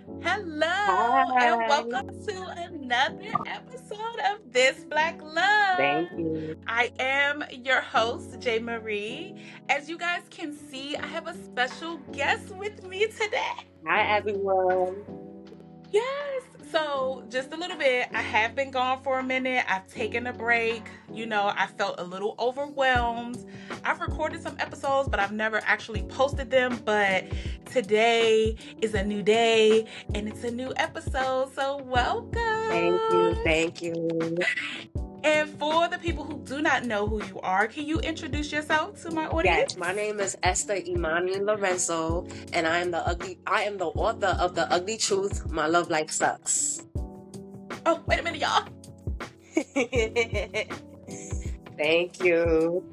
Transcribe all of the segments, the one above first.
Hello and Hi. welcome to another episode of This Black Love. Thank you. I am your host, J. Marie. As you guys can see, I have a special guest with me today. Hi, everyone. Yes. So, just a little bit. I have been gone for a minute. I've taken a break. I felt a little overwhelmed. I've recorded some episodes, but I've never actually posted them. But today is a new day and it's a new episode. So, Thank you. welcome. Thank you. And for the people who do not know who you are, can you introduce yourself to my Yes, audience? my name is Esther Imani Laurenceau, and I am the author of The Ugly Truth. My love life sucks. Oh, wait a minute, y'all. Thank you.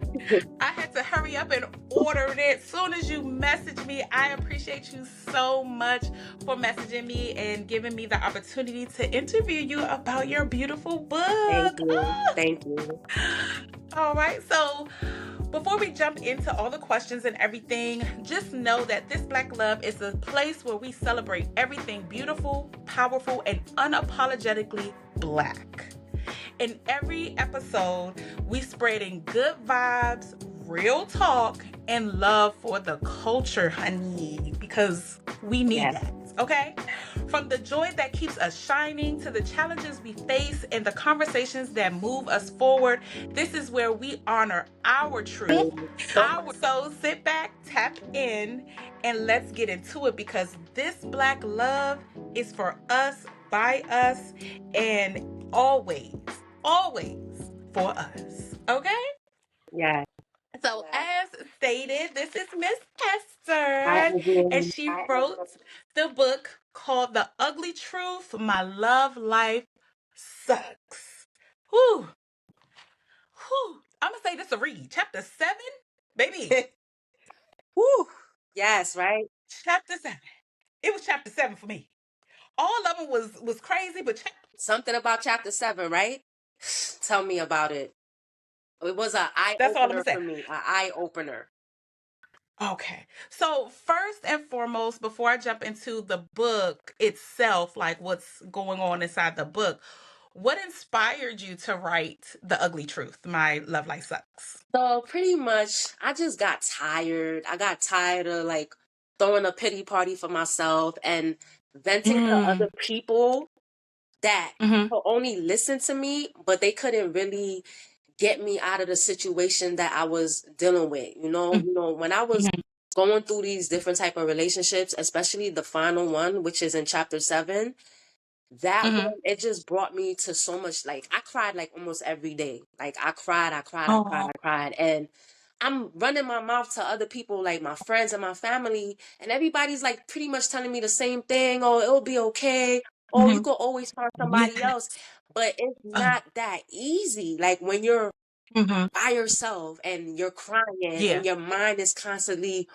I had to hurry up and order it. Soon as you messaged me, I appreciate you so much for messaging me and giving me the opportunity to interview you about your beautiful Thank book. you. Thank you. All right, so before we jump into all the questions and everything, just know that This Black Love is a place where we celebrate everything beautiful, powerful, and unapologetically Black. In every episode, we spreading good vibes, real talk, and love for the culture, honey, because we need Yes. that, okay? From the joy that keeps us shining to the challenges we face and the conversations that move us forward, this is where we honor our truth. So sit back, tap in, and let's get into it because this Black love is for us, by us, and always for us. Okay? Yes. So, as stated, this is Miss Hi, Esther, and everyone. she wrote the book called The Ugly Truth My Love Life Sucks. Whew, whew. I'm going to say this a read. Chapter 7, baby. Woo. Yes, right? Chapter 7. It was chapter 7 for me. All of them was crazy, but Something about chapter 7, right? Tell me about it. It was an eye that's all I'm opener going to say. for me. An eye opener. Okay. So, first and foremost, before I jump into the book itself, like what's going on inside the book, what inspired you to write The Ugly Truth? My Love Life Sucks. So pretty much, I just got tired. I got tired of like throwing a pity party for myself and venting to other Mm. people that Mm-hmm. could only listen to me, but they couldn't really get me out of the situation that I was dealing with. When I was Mm-hmm. going through these different type of relationships, especially the final one, which is in chapter 7, that Mm-hmm. one, it just brought me to so much, like I cried like almost every day. Like I cried, Oh. I cried. And I'm running my mouth to other people, like my friends and my family, and everybody's like pretty much telling me the same thing. Oh, it'll be okay. Oh, you Mm-hmm. could always find somebody Yes. else. But it's Oh. not that easy. Like when you're Mm-hmm. by yourself and you're crying Yeah. and your mind is constantly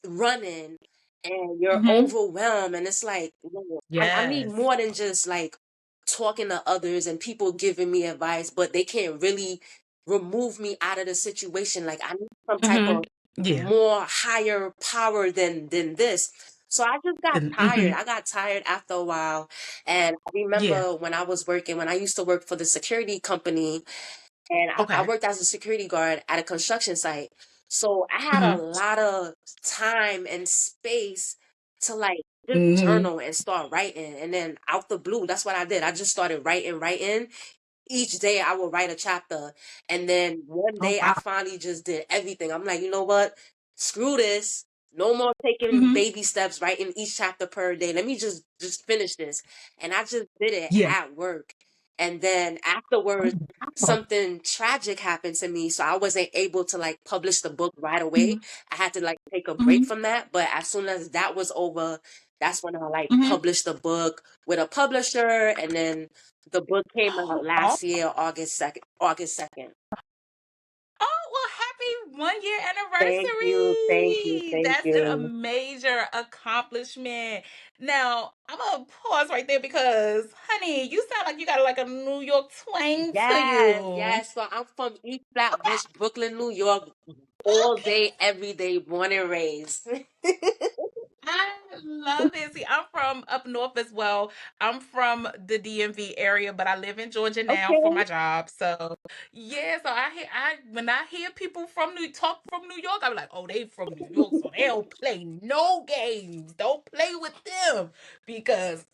running and you're Mm-hmm. overwhelmed, and it's like, "Lord, I need Yes. more than just like talking to others and people giving me advice, but they can't really remove me out of the situation. Like I need some type Mm-hmm. of Yeah. more higher power than this." So I just got tired. Mm-hmm. I got tired after a while. And I Yeah. remember when I used to work for the security company, and I Okay. worked as a security guard at a construction site. So I had a Mm-hmm. lot of time and space to like just Mm-hmm. journal and start writing. And then out the blue, that's what I did. I just started writing. Each day I would write a chapter. And then one Oh, day I wow. finally just did everything. I'm like, you know what? Screw this. No more taking Mm-hmm. baby steps, writing each chapter per day. Let me just finish this. And I just did it Yeah. at work. And then afterwards, Oh. something tragic happened to me, so I wasn't able to like publish the book right Mm-hmm. away. I had to like take a break Mm-hmm. from that, but as soon as that was over, that's when I like Mm-hmm. published the book with a publisher, and then the book came out Oh, last year, August 2nd. oh, well, happy 1 year Thank you, thank you, anniversary. thank That's a you. major accomplishment. Now, I'm gonna pause right there because, honey, you sound like you got like a New York twang to Yes, you. yes. So I'm from East Flatbush, Brooklyn, New York, all Okay. day, every day, born and raised. I love it. See, I'm from up north as well. I'm from the DMV area, but I live in Georgia now for Okay. my job. So yeah, so I when I hear people from talk from New York, I'm like, oh, they from New York, so they don't play no games. Don't play with them because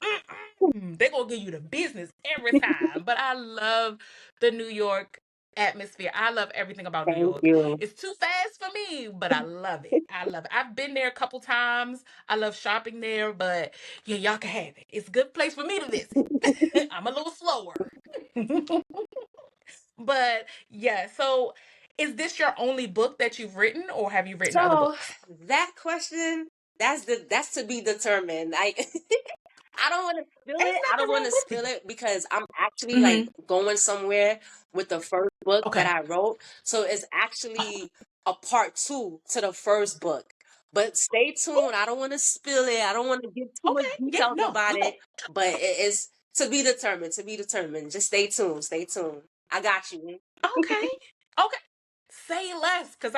they gonna give you the business every time. But I love the New York atmosphere. I love everything about New Thank York. you. It's too fast for me, but I love it. I love it. I've been there a couple times. I love shopping there, but yeah, y'all can have it. It's a good place for me to visit. I'm a little slower. But yeah, so is this your only book that you've written or have you written other So books? that question, that's to be determined. Like I don't want to spill Ain't it. I don't nothing want wrong to with spill it. it because I'm actually like Hmm. going somewhere with the first book that Okay. I wrote. So it's actually a part two to the first book. But stay tuned. I don't want to spill it. I don't want to give too much Okay. Yeah, details no, about we it. go. But it is to be determined. To be determined. Just stay tuned. Stay tuned. I got you. Okay. Okay. Say less, cause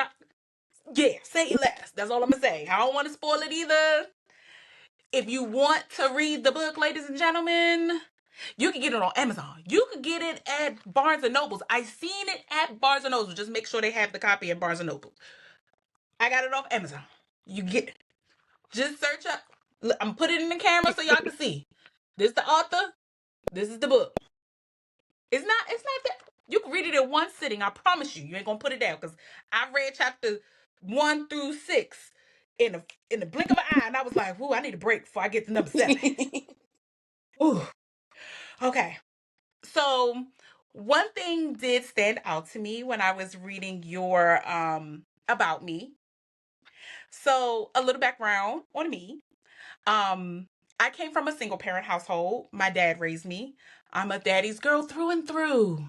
yeah, say less. That's all I'm gonna say. I don't want to spoil it either. If you want to read the book, ladies and gentlemen, you can get it on Amazon. You can get it at Barnes and Nobles. I seen it at Barnes and Nobles. Just make sure they have the copy at Barnes and Nobles. I got it off Amazon. You get it. Just search up. I'm putting it in the camera so y'all can see. This is the author. This is the book. It's not that you can read it in one sitting. I promise you. You ain't gonna put it down because I read chapter 1 through 6 in the blink of an eye, and I was like, "Ooh, I need a break before I get to number 7." Ooh, okay. So one thing did stand out to me when I was reading your about me. So a little background on me. Um I came from a single parent household. My dad raised me. I'm a daddy's girl through and through.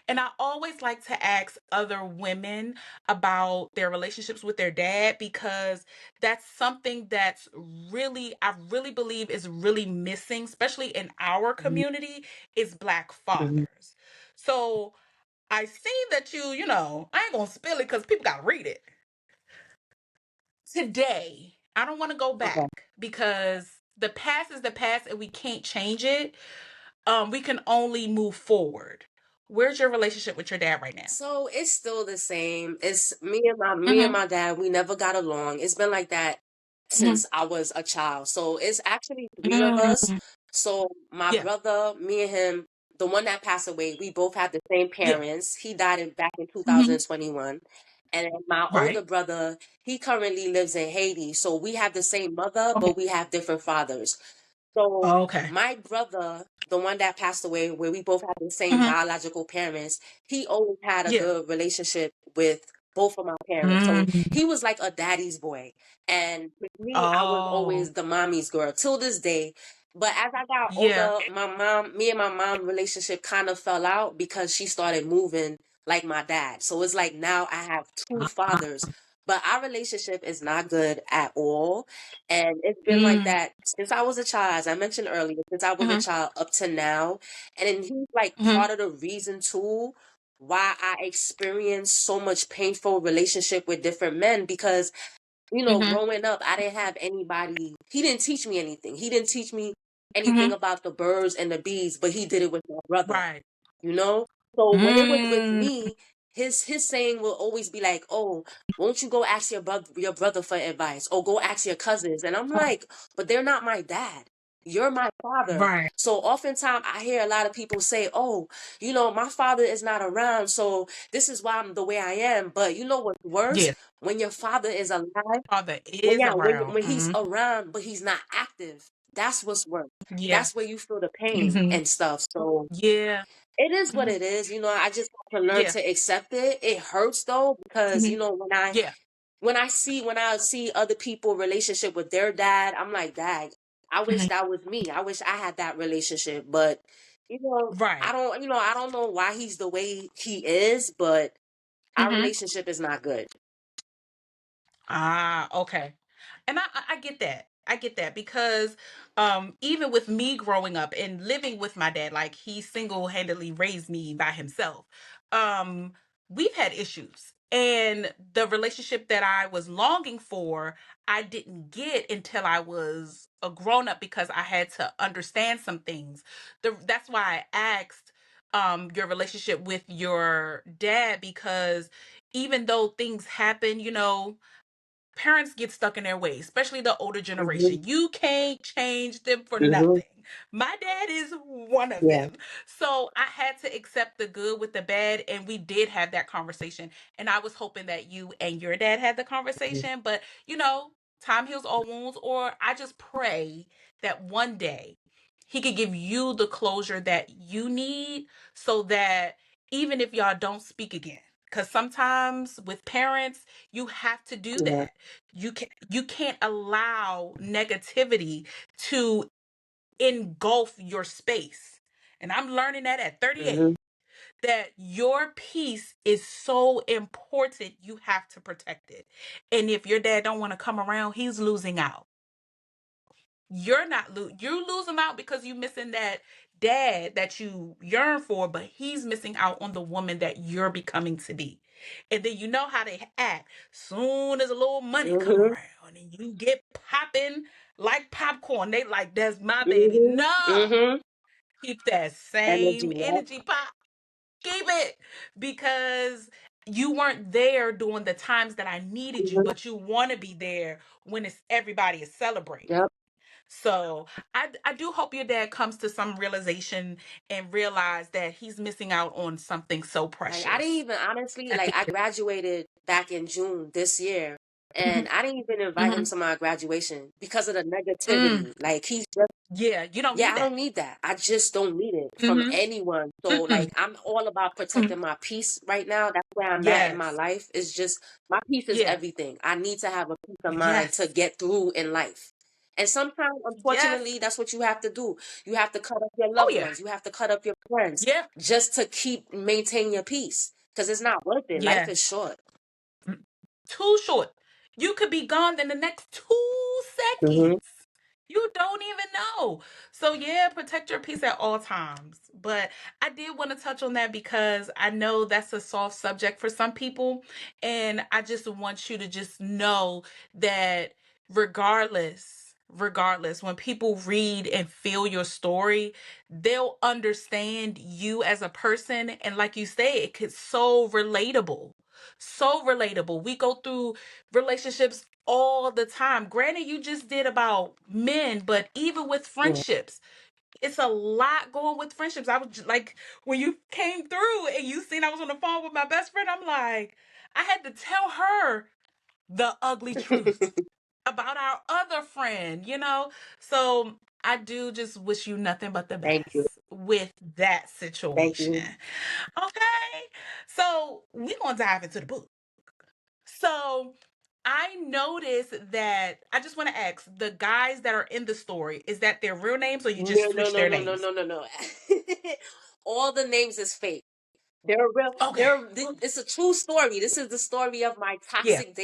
And I always like to ask other women about their relationships with their dad because that's something that's really, I really believe is really missing, especially in our community, is Black fathers. So I see that I ain't gonna spill it because people gotta read it. Today, I don't want to go Okay. back because the past is the past and we can't change it. We can only move forward. Where's your relationship with your dad right now? So it's still the same. It's me and Mhm. my dad, we never got along. It's been like that Mhm. since I was a child. So it's actually three of us. Mm. So my Yeah. brother, me and him, the one that passed away, we both have the same Yeah. parents. He died back in Mhm. 2021. And then my older Right. brother, he currently lives in Haiti. So we have the same mother, Okay. but we have different fathers. So Okay. my brother, the one that passed away, where we both have the same Mhm. biological parents, he always had a Yeah. good relationship with both of my parents. So Mm. he was like a daddy's boy. And with me, I was Oh. always the mommy's girl till this day. But as I got Yeah. older, me and my mom relationship kind of fell out because she started moving like my dad. So it's like now I have two Ah. fathers. But our relationship is not good at all. And it's been like Mm. that since I was a child, as I mentioned earlier, since I was a Mhm. child up to now. And then he's like Mhm. part of the reason too why I experienced so much painful relationship with different men because, Mhm. growing up, I didn't have anybody. He didn't teach me anything. He didn't teach me anything Mhm. about the birds and the bees, but he did it with my brother Right. you know? So when it was with Mm. me, his saying will always be like, "Oh, won't you go ask your brother for advice, or go ask your cousins?" And I'm like, "But they're not my dad. You're my father." Right. So oftentimes I hear a lot of people say, "Oh, my father is not around, so this is why I'm the way I am." But you know what's worse? Yeah. When your father is alive, Father when is yeah, when around. when he's Mhm. around, but he's not active, that's what's worse. Yeah. That's where you feel the pain Mhm. and stuff. So Yeah. it is what Mhm. it is. I just have to learn Yeah. to accept it. It hurts though because Mhm. Yeah. when I see other people relationship with their dad, I'm like, "Dad, I wish Mhm. that was me. I wish I had that relationship." But I Right. don't I don't know why he's the way he is, but our Mhm. relationship is not good. Ah, okay. And I get that. I get that because even with me growing up and living with my dad, like he single-handedly raised me by himself. Um we've had issues. And the relationship that I was longing for, I didn't get until I was a grown up because I had to understand some things. That's why I asked your relationship with your dad, because even though things happen, parents get stuck in their ways, especially the older Mhm. generation. You can't change them for Mhm. nothing. My dad is one of Yeah. them. So I had to accept the good with the bad, and we did have that conversation. And I was hoping that you and your dad had the Mhm. conversation, but time heals all wounds, or I just pray that one day he could give you the closure that you need, so that even if y'all don't speak again, because sometimes with parents you have to do Yeah. that. You can't allow negativity to engulf your space. And I'm learning that at 38, Mhm. that your peace is so important, you have to protect it. And if your dad don't want to come around, he's losing out. You're losing out because you missing that dad that you yearn for, but he's missing out on the woman that you're becoming to be. And then you know how they act. Soon as a little money come Mhm. around and you get popping like popcorn, they like, that's my baby. Mhm. No, Mhm. keep that Energy. same Yep. energy pop. Keep it, because you weren't there during the times that I needed you, Mhm. but you want to be there when it's everybody is celebrating. Yep. So I do hope your dad comes to some realization and realize that he's missing out on something so Like I didn't precious. even honestly I like think. I graduated back in June this year, and Mhm, I didn't even invite him mhm. to my graduation because of the Mm, negativity. Like he's just yeah, you don't yeah, need I that. don't need that. I just don't need it from Hmm. anyone. So Mm-mm. like I'm all about Mm. protecting my peace right now. That's where I'm at in my Yes. life. It's just my peace is Yeah. everything. I need to have a peace of mind to Yes. get through in life. And sometimes, Yes. unfortunately, that's what you have to do. You have to cut up your Oh loved yeah. ones. You have to cut up your friends Yeah. just to keep maintain your peace. Because it's not worth it. Life Yeah. is short. Mm. Too short. You could be gone in the next 2 seconds. Hmm. You don't even know. So yeah, protect your peace at all times. But I did want to touch on that because I know that's a soft subject for some people. And I just want you to just know that regardless, when people read and feel your story, they'll understand you as a person. And like you say, it could so relatable. So relatable. We go through relationships all the time. Granted, you just did about men, but even with Yeah. friendships, it's a lot going with friendships. I was like, when you came through and you seen I was on the phone with my best friend, I'm like, I had to tell her the ugly truth about our other friend. So I do just wish you nothing but the Thank you. best with that Thank situation. you. Okay. So we're gonna dive into the book. So I noticed that I just want to ask, the guys that are in the story, is that their real names or you No, just no, switch no, their no, no, names? no, no, no. All the names is fake. They're real. Okay. It's a true story. This is the story of my Yeah. toxic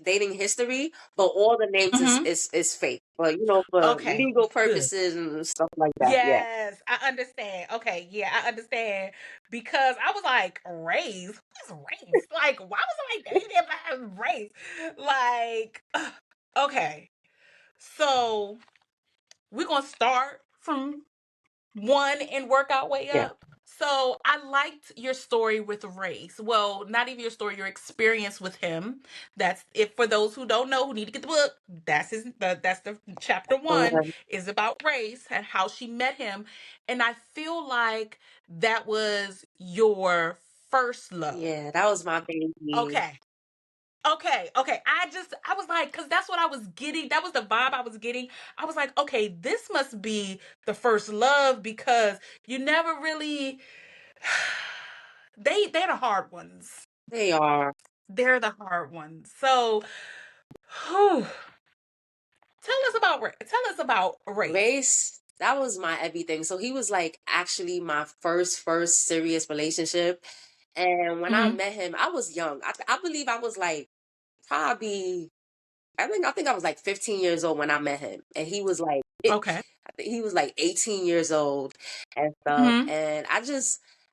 dating history, but all the names is Mm-hmm. is fake. But for Okay. legal Good. purposes and stuff like that. Yeah. Yes, I understand. Okay, yeah, I understand. Because I was like, race? Who's race? Like, why was I dating by race? Like, okay. So we're gonna start from one and work our way Yeah. up. So I liked your story with Race. Well, not even your story, your experience with him. That's if for those who don't know, who need to get the book. That's the chapter one Okay. is about Race and how she met him. And I feel like that was your first love. Yeah, that was my baby. Okay. Okay. I was like, because that's what I was getting. That was the vibe I was getting. I was like, okay, this must be the first love, because you never really. They're the hard ones. They are. They're the hard ones. So, whew, tell us about race. Race, that was my everything. So he was like actually my first serious relationship. And when I Mm-hmm. met him, I was young. I believe I was like probably I think I was like 15 years old when I met him, and he was like Okay. I think he was like 18 years old and stuff. Mm-hmm. And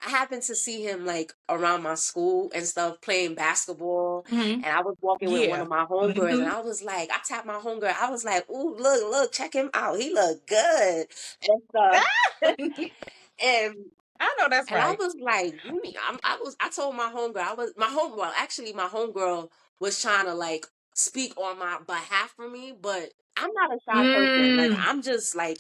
I happened to see him like around my school and stuff playing basketball. Hmm. And I was walking with one Yeah. of my homegirls, and Hmm. I was like, I tapped my homegirl. I was like, "Ooh, look, check him out. He look good and stuff." and I know that's and I right. was like, you mean I told my homegirl, actually my homegirl was trying to like speak on my behalf for me, but I'm not a shy person. Like Mm. I'm just like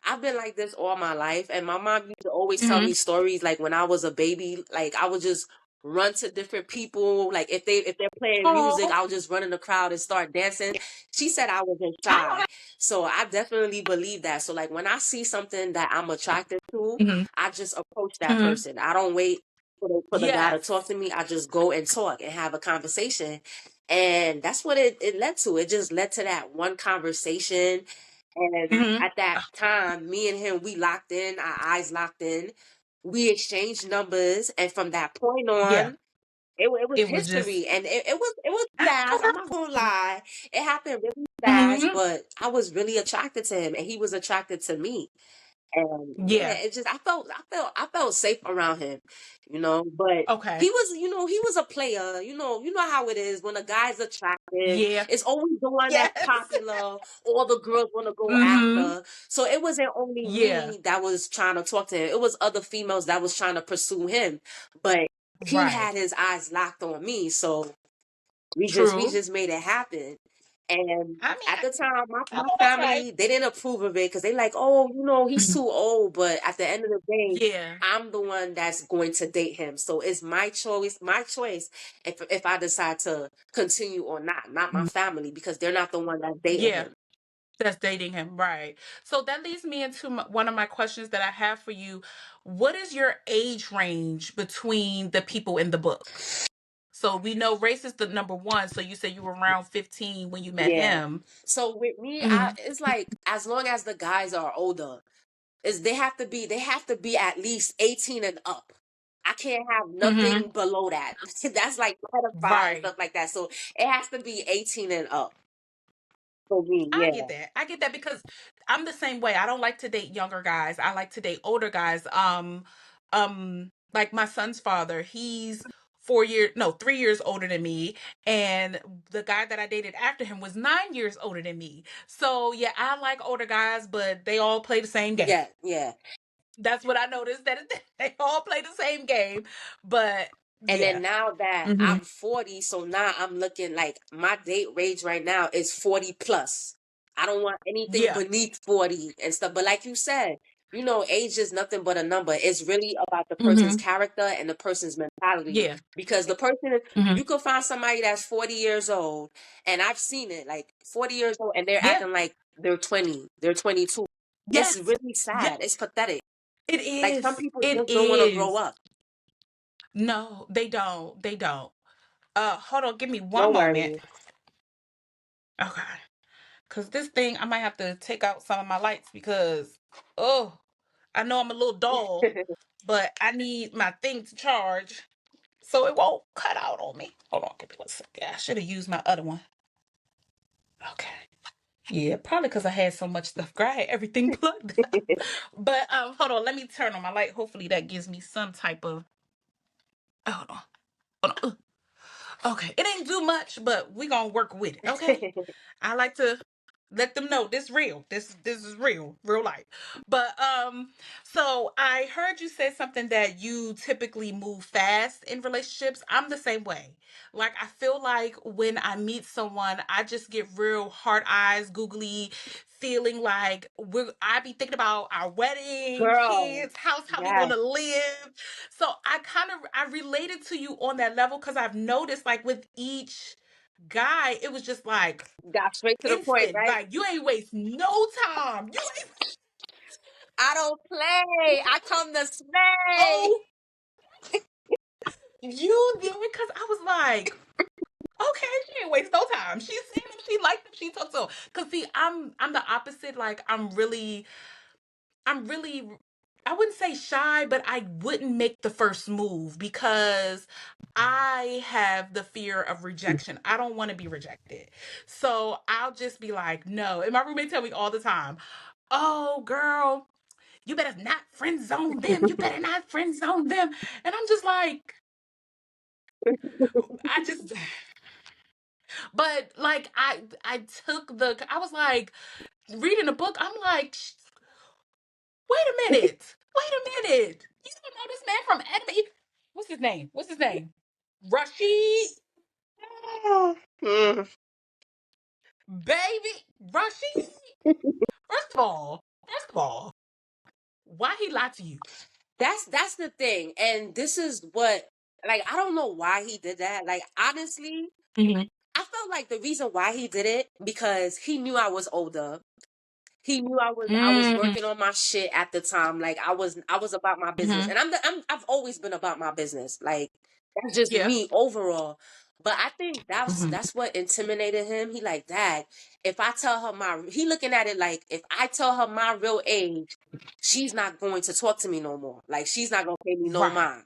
I've been like this all my life, and my mom used to always tell me Hmm. stories like when I was a baby, like I would just run to different people. Like if they're playing music, Oh, I would just run in the crowd and start dancing. She said I wasn't I know shy. So I definitely believe that. So like when I see something that I'm attracted to, that. Hmm. I just approach that Hmm. person. I don't wait for the guy to talk Yes. to me. I just go and talk and have a conversation. And that's what it led to. It just led to that one conversation. And Hmm. at that time, me and him, we locked in, our eyes locked in. We exchanged numbers. And from that point Yeah. on, it was It was just. history. And it was fast. I'm not gonna lie. It happened really fast, Hmm. but I was really attracted to him and he was attracted to me. And yeah, Yeah. it just I felt safe around him, but Okay. he was a player, you know how it is when a guy's attractive, Yeah. it's always the one that's Yes. popular, all the girls want to go Hmm. after. So it wasn't only Yeah. me that was trying to talk to him, it was other females that was trying to pursue him, but he Right. had his eyes locked on me, so we True. just made it happen. And I mean, at the time, my, I my know that's right. family, they didn't approve of it because they like, oh, he's Mhm. too old. But at the end of the day, Yeah. I'm the one that's going to date him. So it's my choice if I decide to continue or not my Mhm. family, because they're not the one that's dating Yeah. him. That's dating him. Right. So that leads me into one of my questions that I have for you. What is your age range between the people in the book? So we know race is the number one. So you said you were around 15 when you met Yeah. him. So with me, Hmm. it's like as long as the guys are older, is they have to be at least 18 and up. I can't have Hmm. nothing below that. That's like pedophile and Right. stuff like that. So it has to be 18 and up for me. I get Yeah. that. I get that because I'm the same way. I don't like to date younger guys. I like to date older guys. Like my son's father, he's 4 years, no, 3 years older than me, and the guy that I dated after him was 9 years older than me. So yeah, I like older guys, but they all play the same game. Yeah, yeah. That's what I noticed, that they all play the same game. But And yeah. then now that Hmm. I'm 40, so now I'm looking like my date range right now is 40 plus. I don't want anything Yeah. beneath 40 and stuff. But like you said, age is nothing but a number. It's really about the person's Hmm. character and the person's mentality. Yeah. Because Hmm. you could find somebody that's 40 years old, and I've seen it, like 40 years old, and they're Yeah. acting like they're 20, they're 22. It's Yes. really Yeah. sad. It's pathetic. It Like some is. people It just don't want to grow is. up. No, they don't. They don't. Hold on, give me No one moment. worries. Okay. Cause this thing, I might have to take out some of my lights because oh, I know I'm a little dull, but I need my thing to charge so it won't cut out on me. Hold on, give me one second. I should have used my other one. Okay. Yeah, probably because I had so much stuff. Girl, I had everything plugged up. But hold on, let me turn on my light. Hopefully that gives me some type of hold on. Hold on. Okay, it ain't do much, but we gonna work with it. Okay, I like to let them know this real. This is real life. But so I heard you say something that you typically move fast in relationships. I'm the same way. Like I feel like when I meet someone, I just get real hard eyes, googly, feeling like I be thinking about our wedding, Girl, kids, house, how we yes. gonna live. So I related to you on that level because I've noticed like with each guy, it was just like Got straight to the point, instant. right? Like you ain't waste no time. You ain't I don't play. I come to slay. oh you did because I was like, okay, she ain't waste no time. She seen him, she liked him, she talked to him. Cause see, I'm the opposite. Like I'm really I wouldn't say shy, but I wouldn't make the first move because I have the fear of rejection. I don't want to be rejected. So I'll just be like, no. And my roommate tell me all the time, oh girl, You better not friend zone them. You better not friend zone them. And I'm just like, I just, but like, I took I was like, reading the book, I'm like, wait a minute. Wait a minute. You don't know this man from Edmond. What's his name? What's his name? Rashid, Mm. baby. Rashid. First of all, why he lied to you? That's the thing. And this is what, like, I don't know why he did that. Like, honestly, Mm-hmm. I felt like the reason why he did it because he knew I was older. He knew I was Mm-hmm. working on my shit at the time. Like, I was about my business. And I've always been about my business. Like, that's just Yeah. me overall. But I think Mm-hmm. that's what intimidated him. He like, Dad, if I tell her he looking at it like, if I tell her my real age, she's not going to talk to me no more. Like, she's not gonna pay me no Right. mind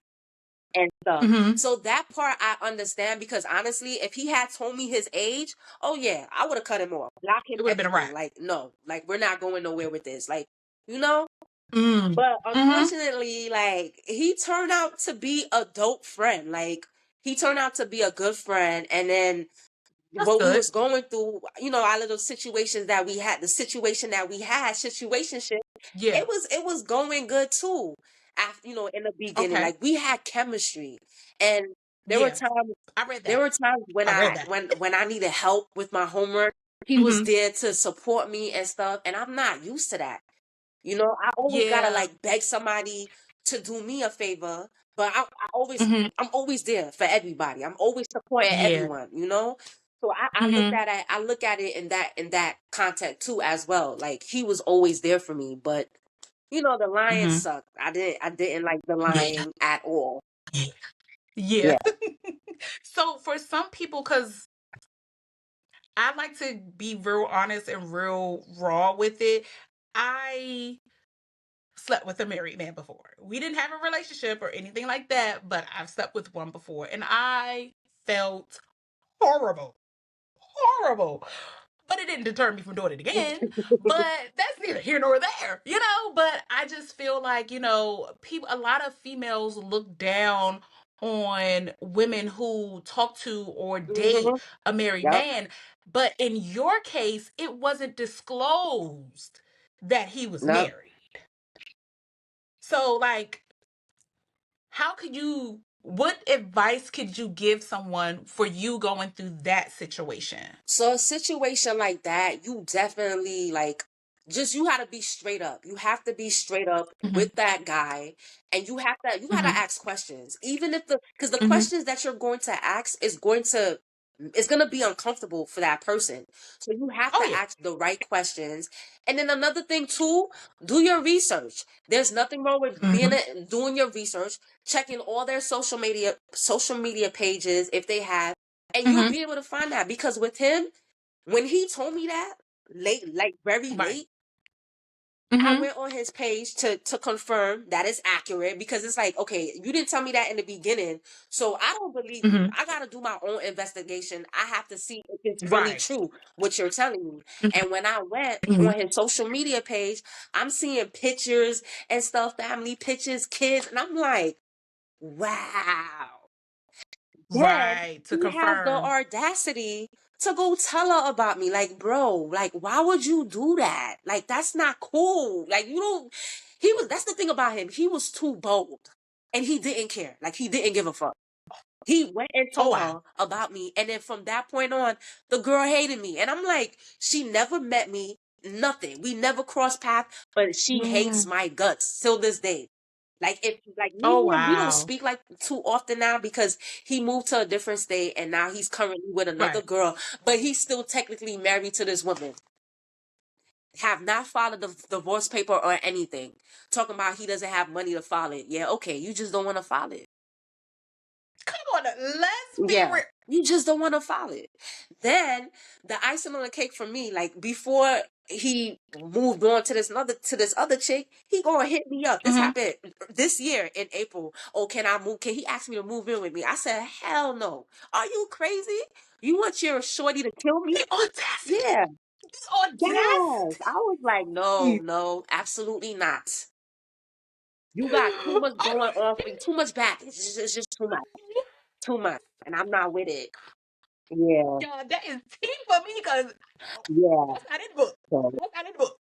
and stuff. Mm-hmm. So that part I understand because honestly, if he had told me his age, oh yeah, I would have cut him off, block him, It would have been a everything. wrap. Like, no, like we're not going nowhere with this. Like, you know? Mm. But Mm-hmm. unfortunately, like he turned out to be a dope friend. Like he turned out to be a good friend. And then That's what we good. was going through, our little situations that we had, the situation that we had, situationship, Yeah. it was going good too. After, in the beginning, Okay. like we had chemistry, and there were Yeah. times, I read there that. were times when I read I that. when I needed help with my homework. He was Mm-hmm. there to support me and stuff, and I'm not used to that. I always gotta Yeah. like beg somebody to do me a favor, but Mm-hmm. I'm always there for everybody. I'm always supporting Yeah. everyone. So Mm-hmm. I look at it in that context too as well. Like he was always there for me, but the lion Mm-hmm. sucked. I didn't like the Yeah. lying at all. Yeah. Yeah. Yeah. So for some people, because I like to be real honest and real raw with it, I slept with a married man before. We didn't have a relationship or anything like that, but I've slept with one before and I felt horrible. Horrible. But it didn't deter me from doing it again. But that's neither here nor there, you know? But I just feel like, people, a lot of females look down on women who talk to or date Hmm. a married Yep. man. But in your case, it wasn't disclosed that he was No. married. So, like, how could you, what advice could you give someone for you going through that situation? So a situation like that, you definitely like just you gotta be straight up. You have to be straight up Hmm. with that guy, and you gotta Hmm. ask questions. Even if because the Hmm. questions that you're going to ask is gonna be uncomfortable for that person. So you have Oh, to yeah. ask the right questions. And then another thing too, do your research. There's nothing wrong with Hmm. doing your research, checking all their social media pages if they have, and you'll Hmm. be able to find that because with him, when he told me that late, like very Right. late, I Hmm. went on his page to confirm that it's accurate because it's like, okay, you didn't tell me that in the beginning, so I don't believe you. Hmm. I got to do my own investigation. I have to see if it's really Right. true what you're telling me. And when I went Hmm. on his social media page, I'm seeing pictures and stuff, family pictures, kids, and I'm like, wow. Then Right. To he has the confirm. audacity to go tell her about me. Like, bro, like, why would you do that? Like, that's not cool. Like, you don't. That's the thing about him. He was too bold and he didn't care. Like, he didn't give a fuck. He went and Oh, told wow. her about me. And then from that point on, the girl hated me. And I'm like, she never met me, nothing. We never crossed paths, but she hates Mm. my guts till this day. Like if like me Oh, and him, we don't wow. speak like too often now because he moved to a different state and now he's currently with another Right. girl, but he's still technically married to this woman. Have not filed the divorce paper or anything. Talking about he doesn't have money to file it. Yeah, okay, you just don't want to file it. Come on. Let's be Yeah. real. You just don't want to follow it. Then the icing on the cake for me, like before he moved on to this other chick, he gonna hit me up. This Hmm. happened this year in April. Oh, can I move? Can he ask me to move in with me? I said, hell no. Are you crazy? You want your shorty to kill me? The audacity. Yeah. The Yes. I audacity. was like, no, no, absolutely not. You got too much going on for you, too much baggage. It's just too much. Too much. And I'm not with it. Yeah. Yeah, that is tea for me because Yeah. that's not in the book. So That's not in the book.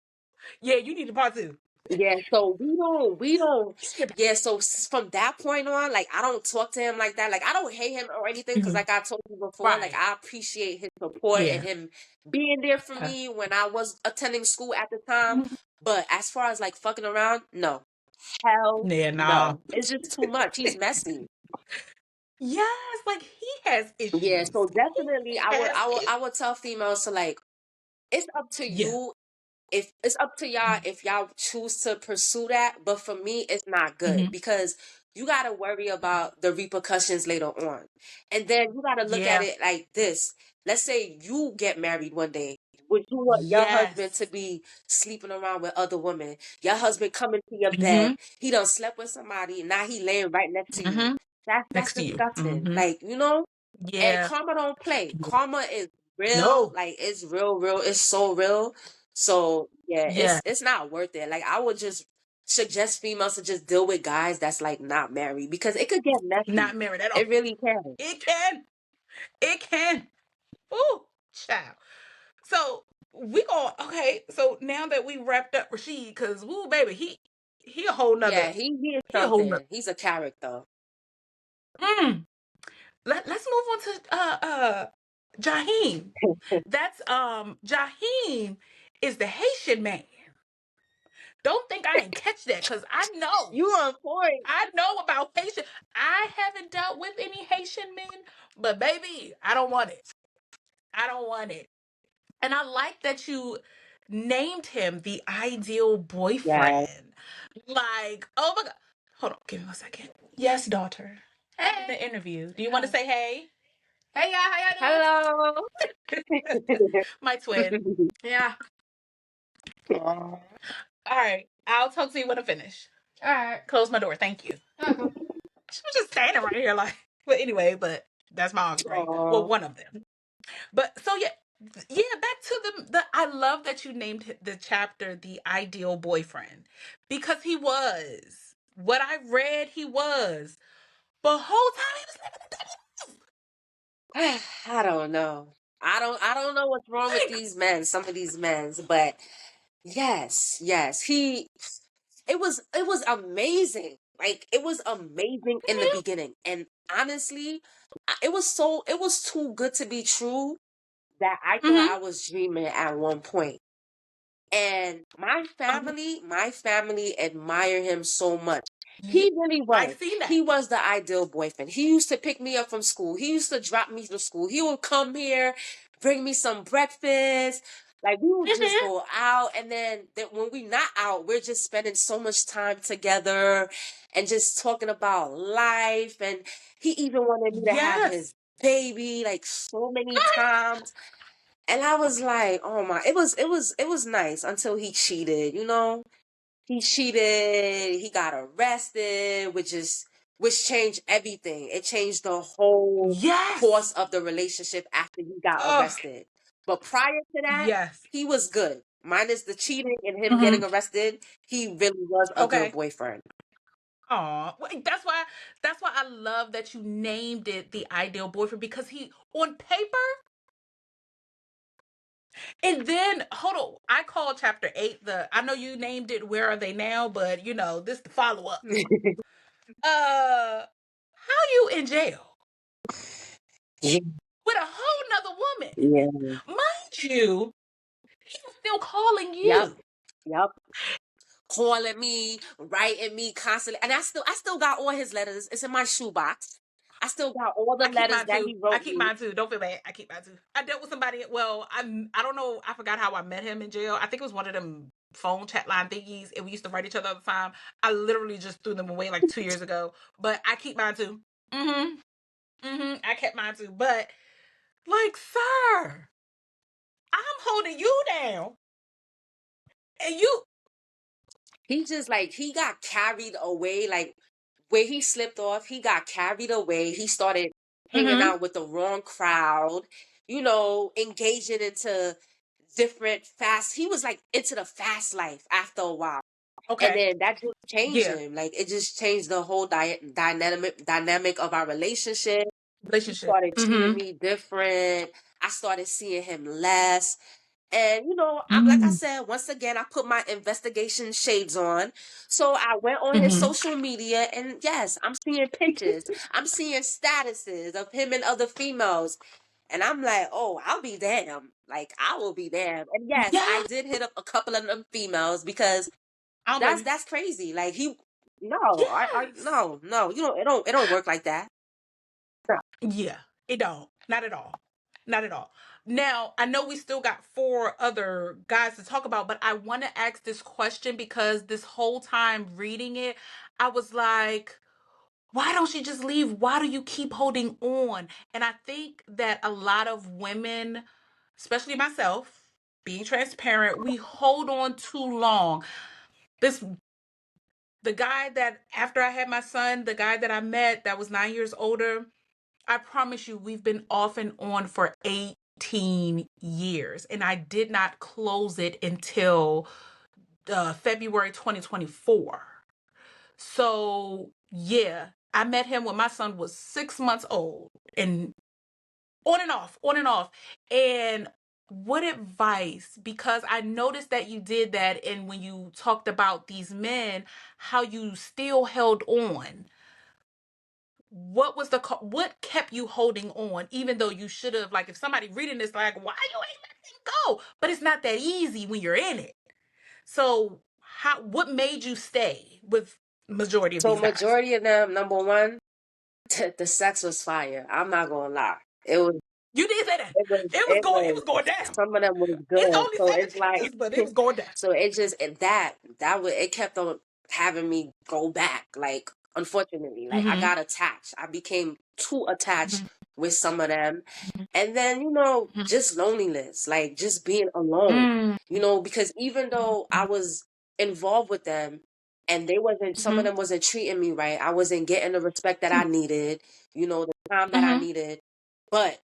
Yeah, you need a part two. yeah, so we don't, Skip it. yeah, so from that point on, like, I don't talk to him like that. Like, I don't hate him or anything, because Mhm. like I told you before, like, Right. I appreciate his support and Yeah. him being there for Okay. me when I was attending school at the time. Mhm. But as far as like fucking around, no. Hell Yeah, no. no. It's just too much. He's messy. Yes, like he has Yeah, issues. so definitely He has issues. I would tell females to, like, it's up to Yeah. you, if it's up to y'all if y'all choose to pursue that, but for me it's not good, Hmm. because you got to worry about the repercussions later on. And then you got to look at Yeah. it like this. Let's say you get married one day. Would you want your husband to Yes. be sleeping around with other women? Your husband coming to your bed, Hmm. he done slept with somebody, now he laying right next to you. Hmm. That's Next to you. disgusting. Hmm. Like, and Yeah. karma don't play. Karma is real. No. Like, it's real, real. It's so real. So yeah, Yeah. it's not worth it. Like, I would just suggest females to just deal with guys that's like not married, because it could get messy. Not married at all. It really can. It can. It can. Ooh, child. So we going okay. So now that we wrapped up Rashid, because woo baby, he a whole nother Yeah, he is he a whole nother. something. He's a character. Mm. Let's move on to Jaheim. That's Jaheim is the Haitian man. Don't think I didn't catch that, because You on point. I know about Haitian. I haven't dealt with any Haitian men, but baby, I don't want it. I don't want it. And I like that you named him the ideal Yeah. boyfriend. Like, oh my God. Hold on, give me 1 second. Yes, daughter. Hey. The interview. Do you want to say hey? Hey, y'all, how y'all Hello. doing? My twin. Yeah. All right. I'll talk to you when I finish. All right. Close my door. Thank you. She was just standing right here, like, but anyway, but that's my offspring. Well, Aw. one of them. But so yeah, back to the I love that you named the chapter the ideal boyfriend, because he was what I read he was. The whole time he was living a double I don't know. I don't know what's wrong with life. these men, some of these men, but yes, yes. It was amazing. Like, it was amazing in the Mhm, beginning. And honestly, it was too good to be true that I thought mhm. I was dreaming at one point. And my family admire him so much. Yeah, He really I was. seen that. He was the ideal boyfriend. He used to pick me up from school. He used to drop me to school. He would come here, bring me some breakfast. Like, we would just Mhm. go out, and then when we not out, we're just spending so much time together and just talking about life. And he even wanted me to have Yes. his baby like so many times. And I was like, oh my, it was nice until he cheated. He cheated, he got arrested, which changed everything. It changed the whole course Yes. of the relationship after he got Oh, arrested. But prior to that, yes. he was good. Minus the cheating and him getting Mhm. arrested, he really was a good Okay. boyfriend. Aw, that's why I love that you named it the ideal boyfriend, because he on paper. And then hold on, I call chapter 8 the. I know you named it "Where Are They Now," but this the follow up. How you in jail Yeah. with a whole nother woman? Yeah. Mind you, he was still calling Yep. you. Yep. Calling me, writing me constantly. And I still got all his letters. It's in my shoebox. I still got all the I keep letters mine that too. he I wrote keep me. mine too. Don't feel bad. I keep mine too. I dealt with somebody. Well, I don't know. I forgot how I met him in jail. I think it was one of them phone chat line thingies, and we used to write each other all the time. I literally just threw them away like 2 years ago. But I keep mine too. Mm-hmm. Mm-hmm. I kept mine too. But like, sir, I'm holding you down, and you. He just, like, he got carried away. Like, where he slipped off, he got carried away. He started hanging Mm-hmm. out with the wrong crowd, engaging into different fast. He was like into the fast life after a while. And Okay. then that just changed Yeah. him. Like it just changed the whole dynamic of our relationship. He Relationship. started treating Mm-hmm. me different. I started seeing him less. And like I Mm-hmm. said, once again, I put my investigation shades on. So I went on his Mm-hmm. social media, and yes, I'm seeing pictures. I'm seeing statuses of him and other females. And I'm like, oh, I'll be damned. Like I will be damned. And yes, I Yeah. did hit up a couple of them females because I don't blame that's you. that's crazy. Like no, Yes. no, it don't work like that. No. Yeah. It don't. Not at all. Not at all. Now, I know we still got four other guys to talk about, but I want to ask this question because this whole time reading it, I was like, why don't you just leave? Why do you keep holding on? And I think that a lot of women, especially myself, being transparent, we hold on too long. This the guy that after I had my son, the guy that I met that was 9 years older, I promise you, we've been off and on for 18 years. And I did not close it until February 2024. So, yeah, I met him when my son was 6 months old and on and off, on and off. And what advice, because I noticed that you did that, and when you talked about these men, how you still held on. What kept you holding on even though you should have, like, if somebody reading this like, why you ain't letting go? But it's not that easy when you're in it. So what made you stay with majority of So these guys? majority of them, number one, the sex was fire. I'm not gonna lie. It was You did say that. it was It it was was going down. some of them was It's good. only So seven it's like years, but it was going down. so it just that was it kept on having me go back. Like unfortunately, like I Mm-hmm. got attached. I became too attached Mm-hmm. with some of them. And then, just loneliness, like just being alone. Mm-hmm. Because even though I was involved with them and some of Mm-hmm. them wasn't treating me right, I wasn't getting the respect that I needed, the time that I Mm-hmm. needed. But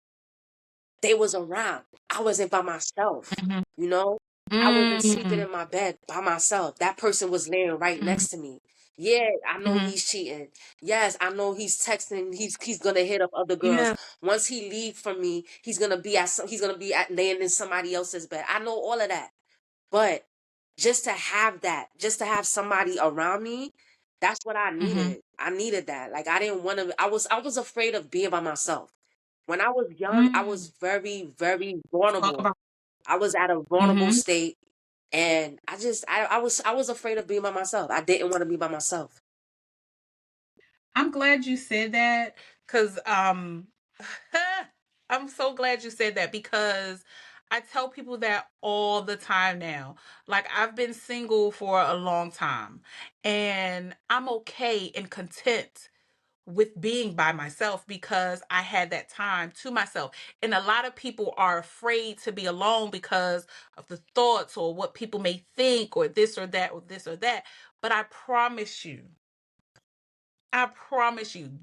they was around. I wasn't by myself, you know? I wasn't sleeping Mm-hmm. in my bed by myself. That person was laying right Mm-hmm. next to me. Yeah, I know Mm-hmm. he's cheating. Yes, I know he's texting. He's gonna hit up other girls. Yeah. Once he leave from me, he's gonna be laying in somebody else's bed. I know all of that. But just to have somebody around me, that's what I Mm-hmm. needed. I needed that. Like I didn't want to. I was afraid of being by myself. When I was young, I Mm-hmm. was very, very vulnerable. I was at a vulnerable Mm-hmm. state, and I was afraid of being by myself. I didn't want to be by myself. I'm glad you said that because I'm so glad you said that because I tell people that all the time now. Like, I've been single for a long time and I'm okay and content with being by myself because I had that time to myself. And a lot of people are afraid to be alone because of the thoughts or what people may think or this or that or this or that. But I promise you,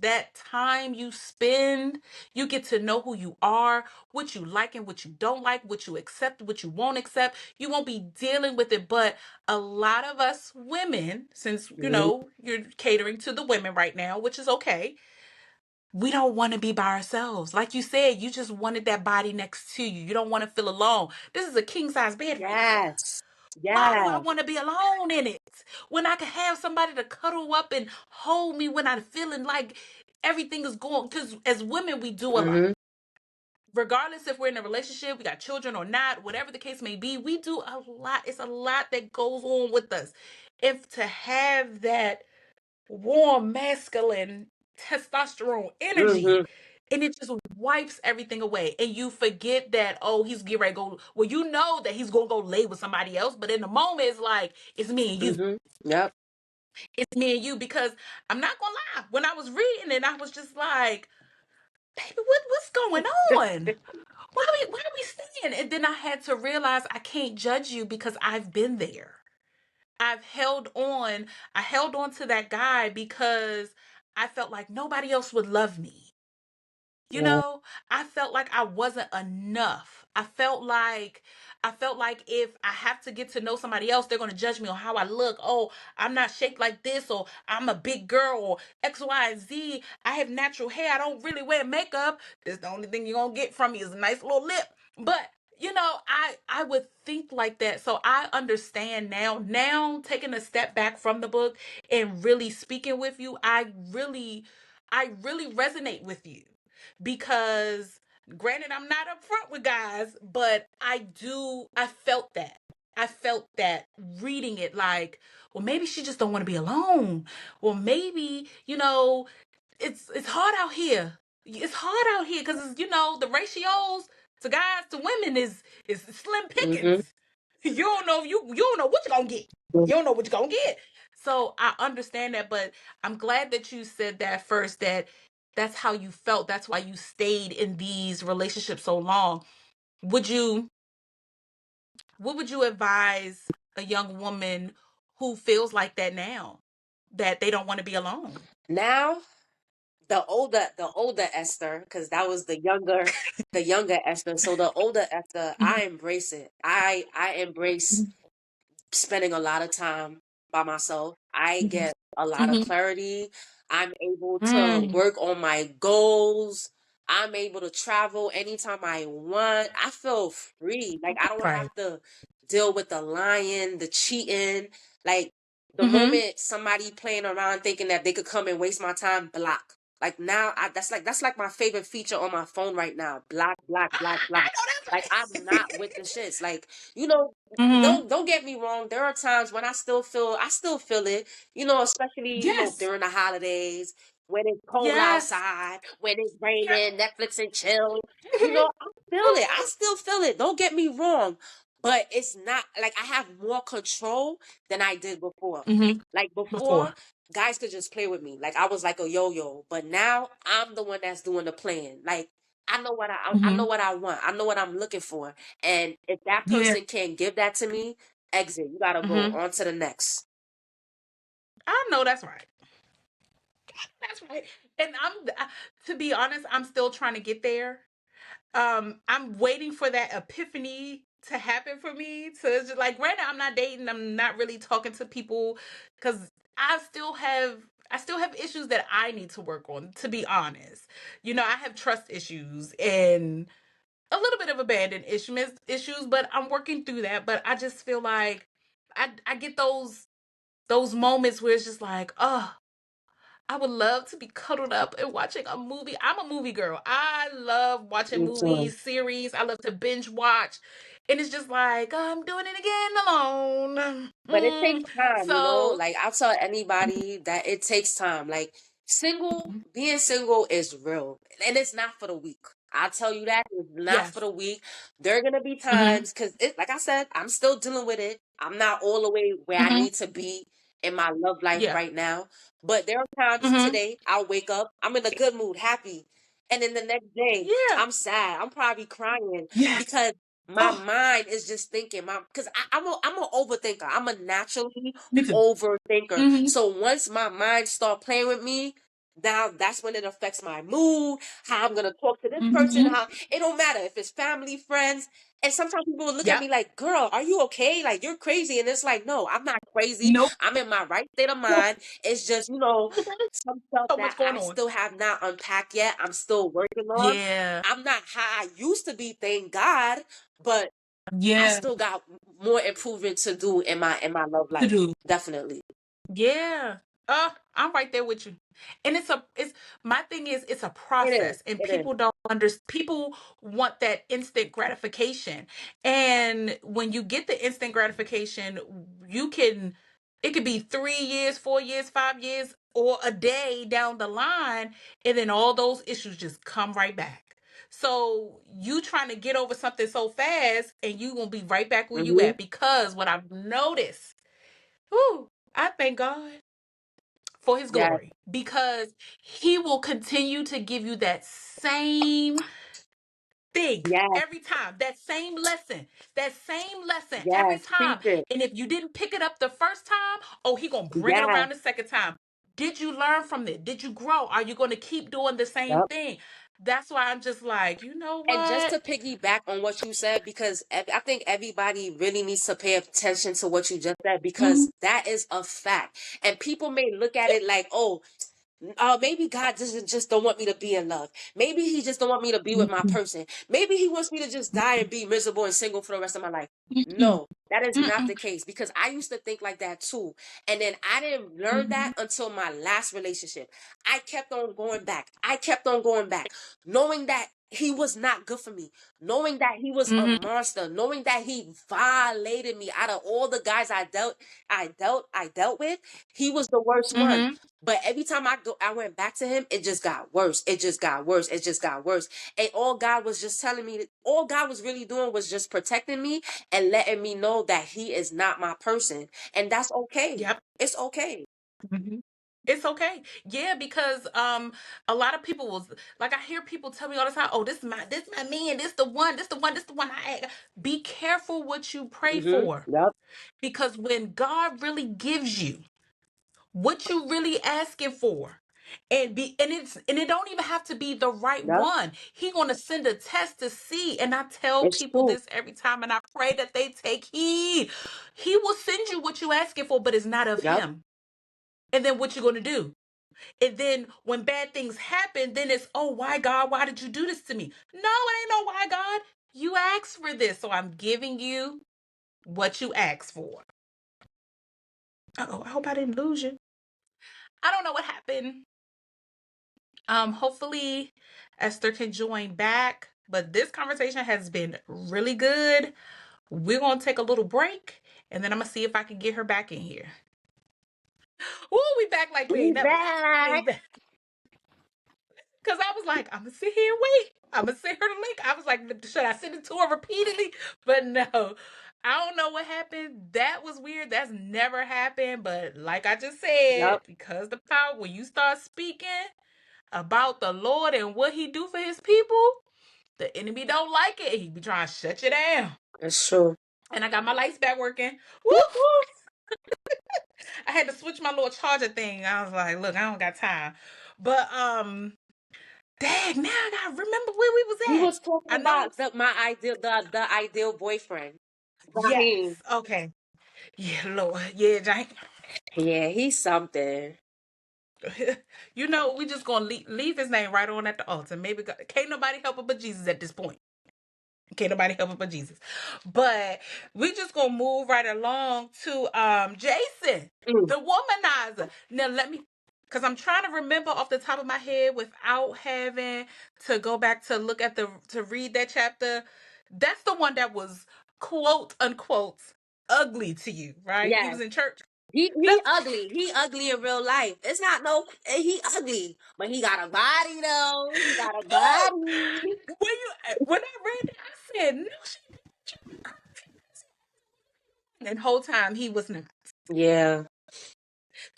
that time you spend, you get to know who you are, what you like and what you don't like, what you accept, what you won't accept. You won't be dealing with it. But a lot of us women, since Mhm. you're catering to the women right now, which is okay, we don't want to be by ourselves. Like you said, you just wanted that body next to you. You don't want to feel alone. This is a king size bed right here. Yes, Why do I yes, want to be alone in it when I can have somebody to cuddle up and hold me when I'm feeling like everything is going? Because as women, we do a lot. hmm Regardless if we're in a relationship, we got children or not, whatever the case may be, we do a lot. It's a lot that goes on with us. If to have that warm, masculine, testosterone energy, hmm and it just wipes everything away. And you forget that, oh, he's getting ready to go. Well, you know that he's going to go lay with somebody else. But in the moment, it's like, it's me and you. Yep. It's me and you. Because I'm not going to lie. When I was reading it, I was just like, baby, what's going on? Why are we staying? And then I had to realize I can't judge you because I've been there. I've held on. I held on to that guy because I felt like nobody else would love me. You Yeah. know, I felt like I wasn't enough. I felt like if I have to get to know somebody else, they're going to judge me on how I look. Oh, I'm not shaped like this, or I'm a big girl, or X, Y, and Z. I have natural hair. I don't really wear makeup. This the only thing you're going to get from me is a nice little lip. But I would think like that. So I understand now. Now taking a step back from the book and really speaking with you, I really resonate with you because granted I'm not upfront with guys, but I felt that reading it, like, well, maybe she just don't want to be alone. Well, maybe, it's hard out here. It's hard out here because the ratios to guys to women is slim Mm-hmm. pickings. You don't know what you're gonna get. You don't know what you're gonna get. So I understand that, but I'm glad that you said that first, that that's how you felt. That's why you stayed in these relationships so long. Would you what would you advise a young woman who feels like that now? That they don't want to be alone? Now, the older Esther, because that was the younger Esther. So the older Esther, I embrace it. I embrace Mhm. spending a lot of time by myself. I Mhm. get a lot of Mhm. clarity. I'm able to Mm. work on my goals. I'm able to travel anytime I want. I feel free. Like I don't Right. have to deal with the lying, the cheating. Like the Mm-hmm. moment somebody playing around thinking that they could come and waste my time, block. Like now, that's like my favorite feature on my phone right now. Block, block, block, I block. know Like that's I'm right. not with the shits. Like you know, Mm-hmm. don't get me wrong. There are times when I still feel it. Especially Yes. during the holidays when it's cold Yes. outside, when it's Yeah. raining, Netflix and chill. I feel it. I still feel it. Don't get me wrong, but it's not like I have more control than I did before. Mm-hmm. Like before, Before. guys could just play with me. Like I was like a yo-yo, but now I'm the one that's doing the playing. Like I know Mm-hmm. what I want. I know what I'm looking for. And if that Yeah. person can't give that to me, exit. You gotta go Mm-hmm. on to the next. I know that's right. That's right. And to be honest, I'm still trying to get there. I'm waiting for that epiphany to happen for me to just, like, granted I'm not dating, I'm not really talking to people because I still have I still have issues that I need to work on, to be honest. I have trust issues and a little bit of abandoned issues, but I'm working through that. But I just feel like I get those moments where it's just like, oh, I would love to be cuddled up and watching a movie. I'm a movie girl. I love watching Me too. movies, series. I love to binge watch. And it's just like, I'm doing it again alone. But it takes time, So, Like I'll tell anybody that it takes time. Like being single is real. And it's not for the weak. I'll tell you that it's not for yes. the weak. There are gonna be Hmm. times because like I said, I'm still dealing with it. I'm not all the way where I Hmm. need to be in my love life Yeah. right now. But there are times Hmm. today I'll wake up, I'm in a good mood, happy. And then the next day, Yeah. I'm sad. I'm probably crying Yes. because my Oh, mind is just thinking because I'm an overthinker. I'm a naturally me too. overthinker. Hmm. So once my mind start playing with me, now that's when it affects my mood, how I'm gonna talk to this person, Hmm. how it don't matter if it's family, friends. And sometimes people will look at Yep. me like, girl, are you okay? Like you're crazy. And it's like, no, I'm not crazy. Nope. I'm in my right state of Nope. mind. It's just, some stuff So that much going I on. still have not unpacked yet. I'm still working on. Yeah. I'm not how I used to be, thank God, but I Yeah. still got more improvement to do in my love To life. do. Definitely. Yeah. I'm right there with you. And it's my thing is, it's a It is. process, and It is. people don't understand. People want that instant gratification. And when you get the instant gratification, you can it could be 3 years, 4 years, 5 years, or a day down the line, and then all those issues just come right back. So you trying to get over something so fast, and you gonna be right back where you Mm-hmm. at, because what I've noticed, whew, I thank God for his Yes. glory, because he will continue to give you that same thing Yes. every time, that same lesson every Yes. time. Preach it. And if you didn't pick it up the first time, oh, he gonna bring it Yes. around the second time. Did you learn from it? Did you grow? Are you going to keep doing the same Yep. thing? That's why I'm just like, you know And just what? to piggyback on what you said, because I think everybody really needs to pay attention to what you just said, Mhm. because that is a fact. And people may look at Yeah. it like, oh, maybe God just don't want me to be in love. Maybe he just don't want me to be with my Mhm. person. Maybe he wants me to just die and be miserable and single for the rest of my life. Mhm. No, that is not Mm-mm. the case, because I used to think like that too. And then I didn't learn that Mhm. until my last relationship. I kept on going back. I kept on going back, knowing that he was not good for me, knowing that he was a Mhm. monster, knowing that he violated me. Out of all the guys I dealt with, he was the worst one. Mhm. But every time I went back to him, it just got worse. It just got worse. It just got worse. And all God was just telling me, all God was really doing was just protecting me and letting me know that he is not my person. And that's okay. Yep. It's okay. Mhm. It's okay. Yeah, because a lot of people was like, I hear people tell me all the time, "Oh, this my man, this the one I act." Be careful what you pray Mm-hmm. for, Yep. because when God really gives you what you really asking for, and it don't even have to be the right Yep. one. He gonna send a test to see. And I tell It's people true. this every time, and I pray that they take heed. He will send you what you asking for, but it's not of Yep. him. And then what you gonna do? And then when bad things happen, then it's, oh, why God? Why did you do this to me? No, it ain't no why God. You asked for this, so I'm giving you what you asked for. Uh-oh, I hope I didn't lose you. I don't know what happened. Hopefully Esther can join back. But this conversation has been really good. We're gonna take a little break, and then I'm gonna see if I can get her back in here. Ooh, we back like we We ain't never left. We back. back. Because I was like, I'm gonna sit here and wait. I'm gonna send her the link. I was like, should I send it to her repeatedly? But no, I don't know what happened. That was weird. That's never happened. But like I just said, Yep. because the power, when you start speaking about the Lord and what he do for his people, the enemy don't like it. He be trying to shut you down. It's true. And I got my lights back working. Woo! Whoop, whoop. I had to switch my little charger thing. I was like, look, I don't got time. But dang, now I gotta remember where we was We at. was talking I know. about the ideal boyfriend. Raheem. Yes. Okay. Yeah, Lord. Yeah, Jane. Yeah, he's something. You know, we just gonna leave his name right on at the altar. Maybe God, can't nobody help it but Jesus at this point. Can't nobody help it but Jesus. But we just gonna move right along to Jason, Mm. the womanizer. Now let me, because I'm trying to remember off the top of my head without having to go back to look at the to read that chapter. That's the one that was quote unquote ugly to you, right? He Yes. was in church. He That's ugly. He ugly in real life. It's not no. He ugly, but he got a body though. He got a oh, body. when I read that, I said no. And whole time he was not. Yeah.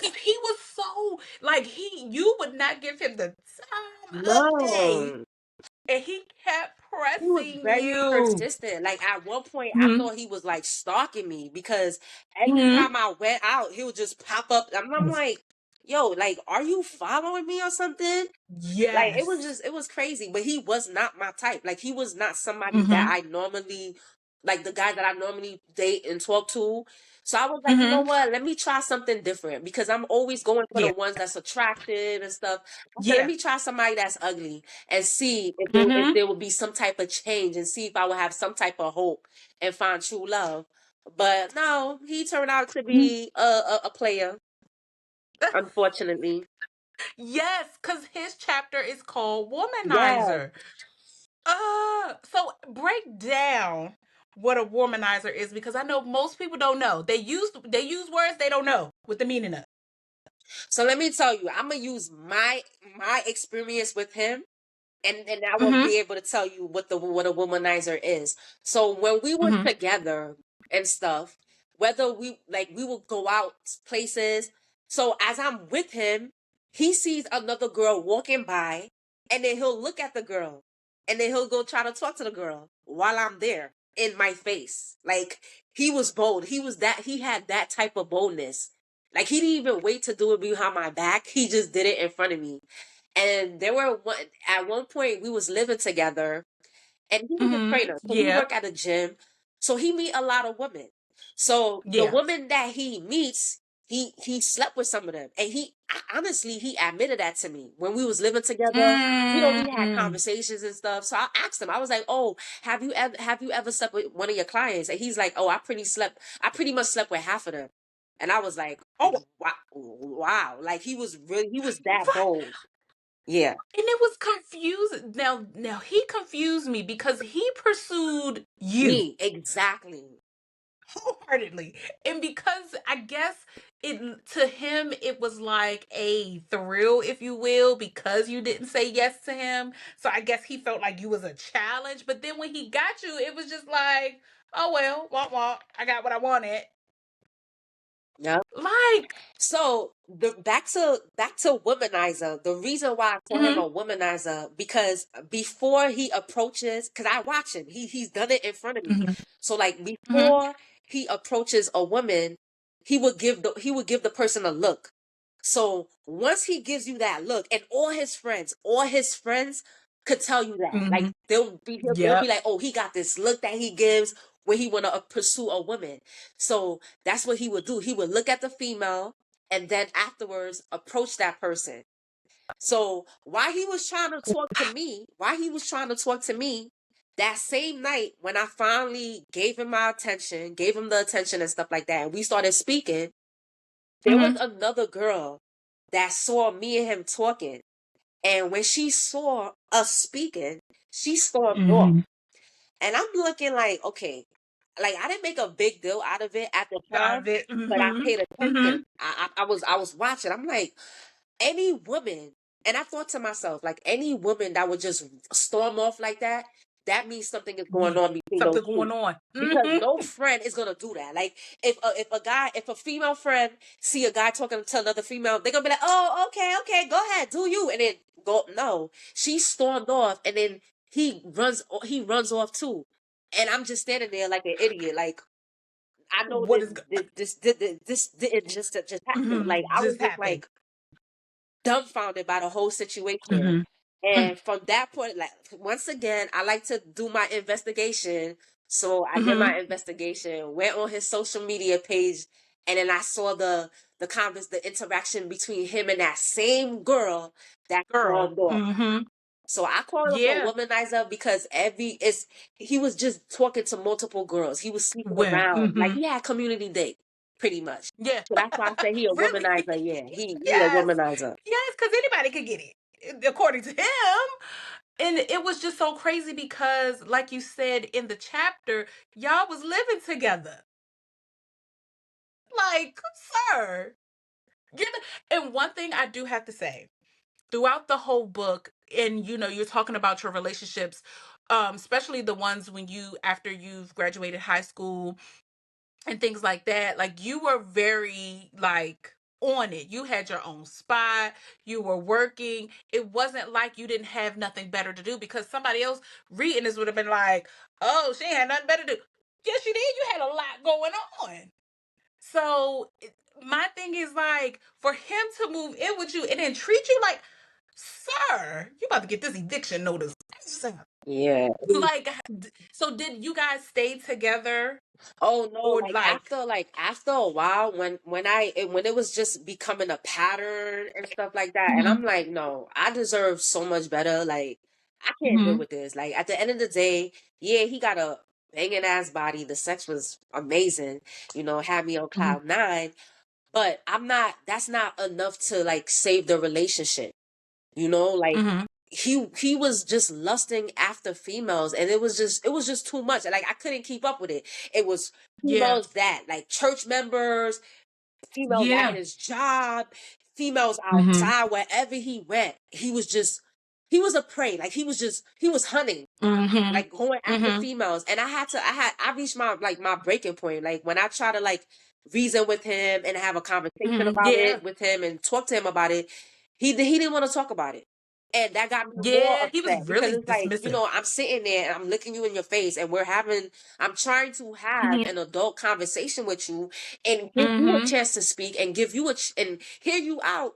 Cause he was so like you would not give him the time of day, No. and he kept He was pressing very you. persistent. Like at one point, I Mm-hmm. thought he was like stalking me, because every Mm-hmm. time I went out, he would just pop up. And I'm like, yo, like, are you following me or something? Like Yes. it was crazy, but he was not my type. Like he was not somebody that Mm-hmm. I normally, like the guy that I normally date and talk to. So I was like, you know Mm-hmm. what? Let me try something different, because I'm always going for the Yeah. ones that's attractive and stuff. I said, let Yeah. me try somebody that's ugly and see if Mm-hmm. there would be some type of change, and see if I would have some type of hope and find true love. But no, he turned out to be a player, unfortunately. Yes, because his chapter is called Yes. Womanizer. So break down what a womanizer is, because I know most people don't know. They use words they don't know what the meaning of. So let me tell you, I'm gonna use my experience with him, and I will Mm-hmm. be able to tell you what a womanizer is. So when we were Mm-hmm. together and stuff, whether we will go out places. So as I'm with him, he sees another girl walking by, and then he'll look at the girl, and then he'll go try to talk to the girl while I'm there in my face. Like he was bold. He had that type of boldness. Like he didn't even wait to do it behind my back. He just did it in front of me. And at one point we was living together, and he was a Mm-hmm. trainer, so he Yeah. worked at a gym, so he meet a lot of women. So the Yeah. women that he meets, he slept with some of them, and honestly he admitted that to me when we was living together. We had Mm-hmm. conversations and stuff. So I asked him, I was like, "Oh, have you ever slept with one of your clients?" And he's like, "Oh, I pretty much slept with half of them." And I was like, "Oh, wow, wow!" Like he was that Right. bold. Yeah, And it was confusing. Now he confused me because he pursued you me exactly. wholeheartedly. And because I guess it to him it was like a thrill, if you will, because you didn't say yes to him. So I guess he felt like you was a challenge. But then when he got you, it was just like, oh well, wah wah, I got what I wanted. Yeah. Like, So the back to womanizer. The reason why I call him mm-hmm, a womanizer, because before he approaches, because I watch him, he's done it in front of me. mm-hmm, So like mm-hmm. before he approaches a woman, he would give the person a look. So once he gives you that look, and all his friends could tell you that, like Mm-hmm. they'll be Yep. like, oh, he got this look that he gives when he wanna pursue a woman. So that's what he would do. He would look at the female and then afterwards approach that person. So while he was trying to talk to me, that same night when I finally gave him my attention, gave him the attention and stuff like that, and we started speaking, there was Mm-hmm. another girl that saw me and him talking. And when she saw us speaking, she stormed off. Mm-hmm. And I'm looking like, okay, like I didn't make a big deal out of it at the Out time, of it. but I Mm-hmm. paid attention. Mm-hmm. I was watching. I'm like, any woman, and I thought to myself, like any woman that would just storm off like that means something is going Yeah. on between those Something two. going on. Because Mm-hmm. no friend is gonna do that. Like if a female friend see a guy talking to another female, they're gonna be like, oh, okay, okay, go ahead, do you, and then go. No, she stormed off, and then he runs off too, and I'm just standing there like an idiot. Like I know What is this didn't just happen. Like I was just just happened? like dumbfounded by the whole situation. Mm-hmm. And from that point, like once again, I like to do my investigation. So I did Mm-hmm. my investigation, went on his social media page, and then I saw the interaction between him and that same girl that Girl. stormed off. Mm-hmm. So I call him a Yeah. womanizer because he was just talking to multiple girls. He was sleeping Women. around. Like Mm-hmm. he had community date, pretty much. Yeah. So that's why I say he a Really? womanizer. Yeah, he a Yes. womanizer. Yes, because anybody could get it, according to him. And it was just so crazy because, like you said in the chapter, y'all was living together. Like, sir. Get and one thing I do have to say, throughout the whole book, and you're talking about your relationships, especially the ones when after you've graduated high school and things like that, like you were very like on it. You had your own spot, you were working. It wasn't like you didn't have nothing better to do, because somebody else reading this would have been like, oh, she had nothing better to do. Yes, you did. You had a lot going on. So my thing is like, for him to move in with you and then treat you like, sir, you about to get this eviction notice. Yeah. Like, so did you guys stay together, Oh no, or like like? after a while when it was just becoming a pattern and stuff like that, and Mhm, I'm like, no, I deserve so much better. Like I can't deal mhm, with this. Like at the end of the day, yeah, he got a banging ass body. The sex was amazing, had me on mhm, cloud nine, but that's not enough to like save the relationship. Like mhm. he was just lusting after females, and it was just too much. Like I couldn't keep up with it. It was Yeah, females that like church members, females at yeah. his job, females Mhm, outside, wherever he went. He was a prey. Like he was hunting, mhm, like going after mhm. females. And I reached my breaking point. Like when I try to like reason with him and have a conversation Mhm. about Yeah, it with him and talk to him about it, he didn't want to talk about it. And that got me more yeah. He was upset because really it's like, dismissive. I'm sitting there and I'm looking you in your face and I'm trying to have Mhm, an adult conversation with you and give you a mhm. chance to speak and give you and hear you out.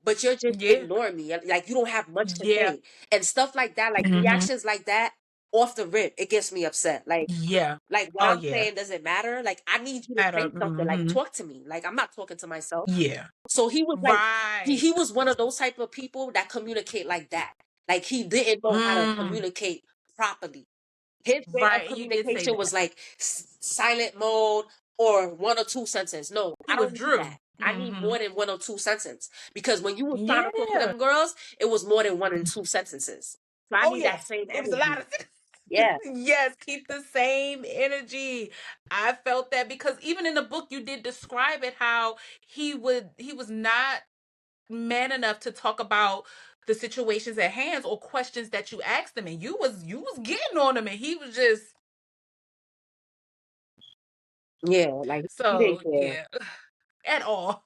but you're just Yeah. ignoring me. Like you don't have much to Yeah. say and stuff like that. Like Mm-hmm. reactions like that off the rip, it gets me upset. Yeah. Like what Oh I'm yeah. saying doesn't matter. Like I need you to At a say something. Like mm-hmm. talk to me. Like I'm not talking to myself. Yeah. So he was like, Right. he was one of those type of people that communicate like that. Like he didn't know how to Mm. communicate properly. His way of Right. He did say communication was that. like silent mode or one or two sentences. No, He I was don't need Drew. that. I need Mm-hmm. more than one or two sentences. Because when you was trying to talk to Yeah. them girls, it was more than one and two sentences. So I Oh need yeah. that same It was a lot energy. of Yeah. yes, keep the same energy. I felt that because even in the book you did describe it how he was not man enough to talk about the situations at hand or questions that you asked him and you was getting on him and he was just Yeah. Like he didn't so care. yeah at all.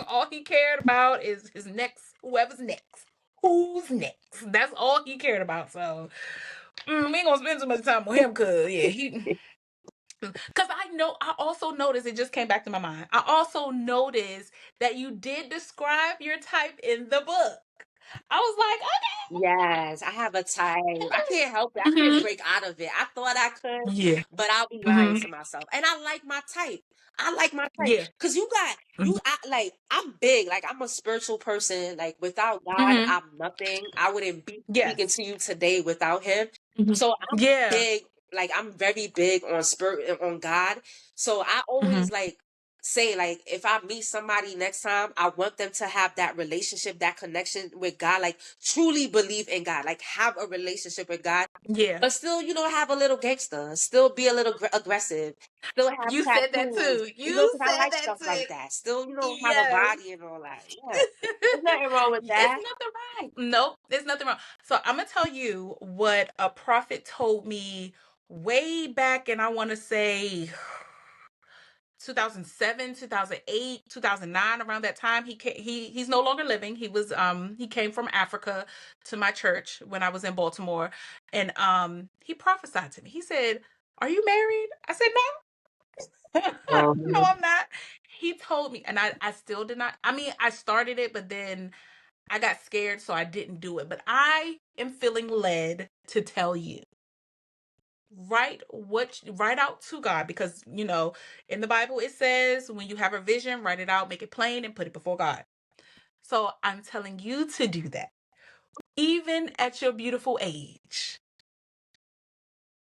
All he cared about is his next whoever's next. Who's next? That's all he cared about. So we ain't gonna spend too much time with him because yeah, he because I also noticed it just came back to my mind. I also noticed that you did describe your type in the book. I was like, Yes, I have a type. I can't help it. I okay. can't Hmm. break out of it. I thought I could, Yeah. but I'll be lying Hmm. to myself. And I like my type. I like my type. Yeah. Cause you got you I like I'm big. Like I'm a spiritual person. Like without God, Hmm. I'm nothing. I wouldn't be speaking Yes. to you today without him. Hmm. So I'm Yeah. big, like I'm very big on spirit on God. So I Hmm. always like say like if I meet somebody next time, I want them to have that relationship, that connection with God, like truly believe in God, like have a relationship with God, Yeah. but still, have a little gangster, still be a little aggressive, still have You said that tattoos, too. You because I said like that stuff like too. that. Still, have a Yes. body and all that. Yeah, there's nothing wrong with It's that. nothing right. Nope, there's nothing wrong. So I'm gonna tell you what a prophet told me way back, and I want to say 2007, 2008, 2009, around that time. He's no longer living. He came from Africa to my church when I was in Baltimore, and he prophesied to me. He said, "Are you married?" I said, "No." No, Um, I'm not. He told me, and I still did not. I mean, I started it, but then I got scared, so I didn't do it. But I am feeling led to tell you, write out to God, because in the Bible it says when you have a vision, write it out, make it plain, and put it before God. So I'm telling you to do that. Even at your beautiful age,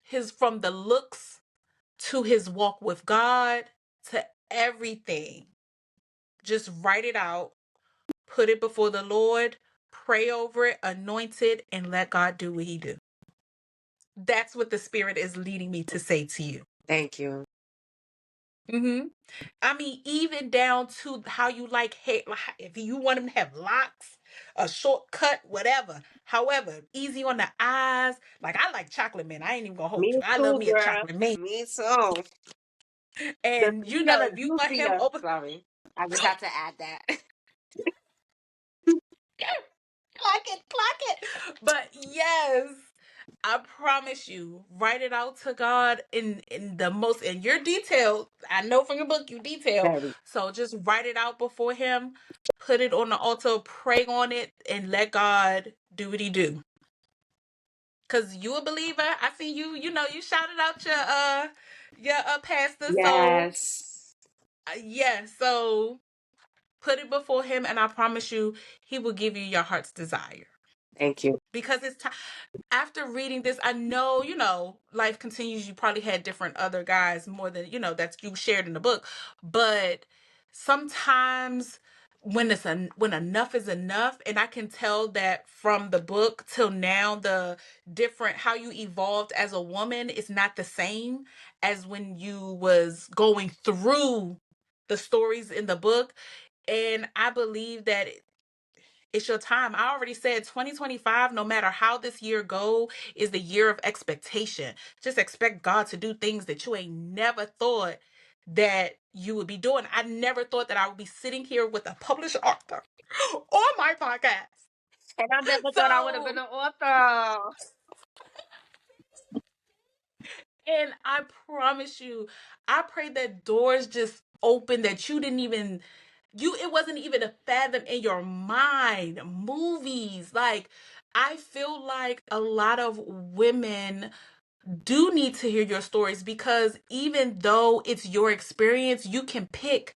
his from the looks to his walk with God to everything, just write it out, put it before the Lord, pray over it, anoint it, and let God do what he do. That's what the spirit is leading me to say to you. thank you. Hmm. I mean, even down to how you like hair. Like, if you want them to have locks, a shortcut, whatever. However, easy on the eyes. Like I like chocolate man. I ain't even gonna hold Me you. I love too, me a girl. chocolate man. Me too. The And sweeter, the if you want him juicier. over, Sorry, I just have to add that. clock it, clock it. But yes, I promise you, write it out to God in the most in your detail. I know from your book you detail. Very. So just write it out before him, put it on the altar, pray on it, and let God do what he do. Cause you a believer. I see you, you shouted out your pastor. So Yes. yeah, so put it before him and I promise you he will give you your heart's desire. Thank you. Because it's time after reading this, I know, life continues. You probably had different other guys more than, that you shared in the book. But sometimes when enough is enough, and I can tell that from the book till now, the different how you evolved as a woman is not the same as when you was going through the stories in the book. And I believe that it's your time. I already said 2025, no matter how this year go, is the year of expectation. Just expect God to do things that you ain't never thought that you would be doing. I never thought that I would be sitting here with a published author on my podcast. And I never thought I would have been So, an author. and I promise you, I pray that doors just open that you didn't even it wasn't even a fathom in your mind. Movies, like, I feel like a lot of women do need to hear your stories, because even though it's your experience, you can pick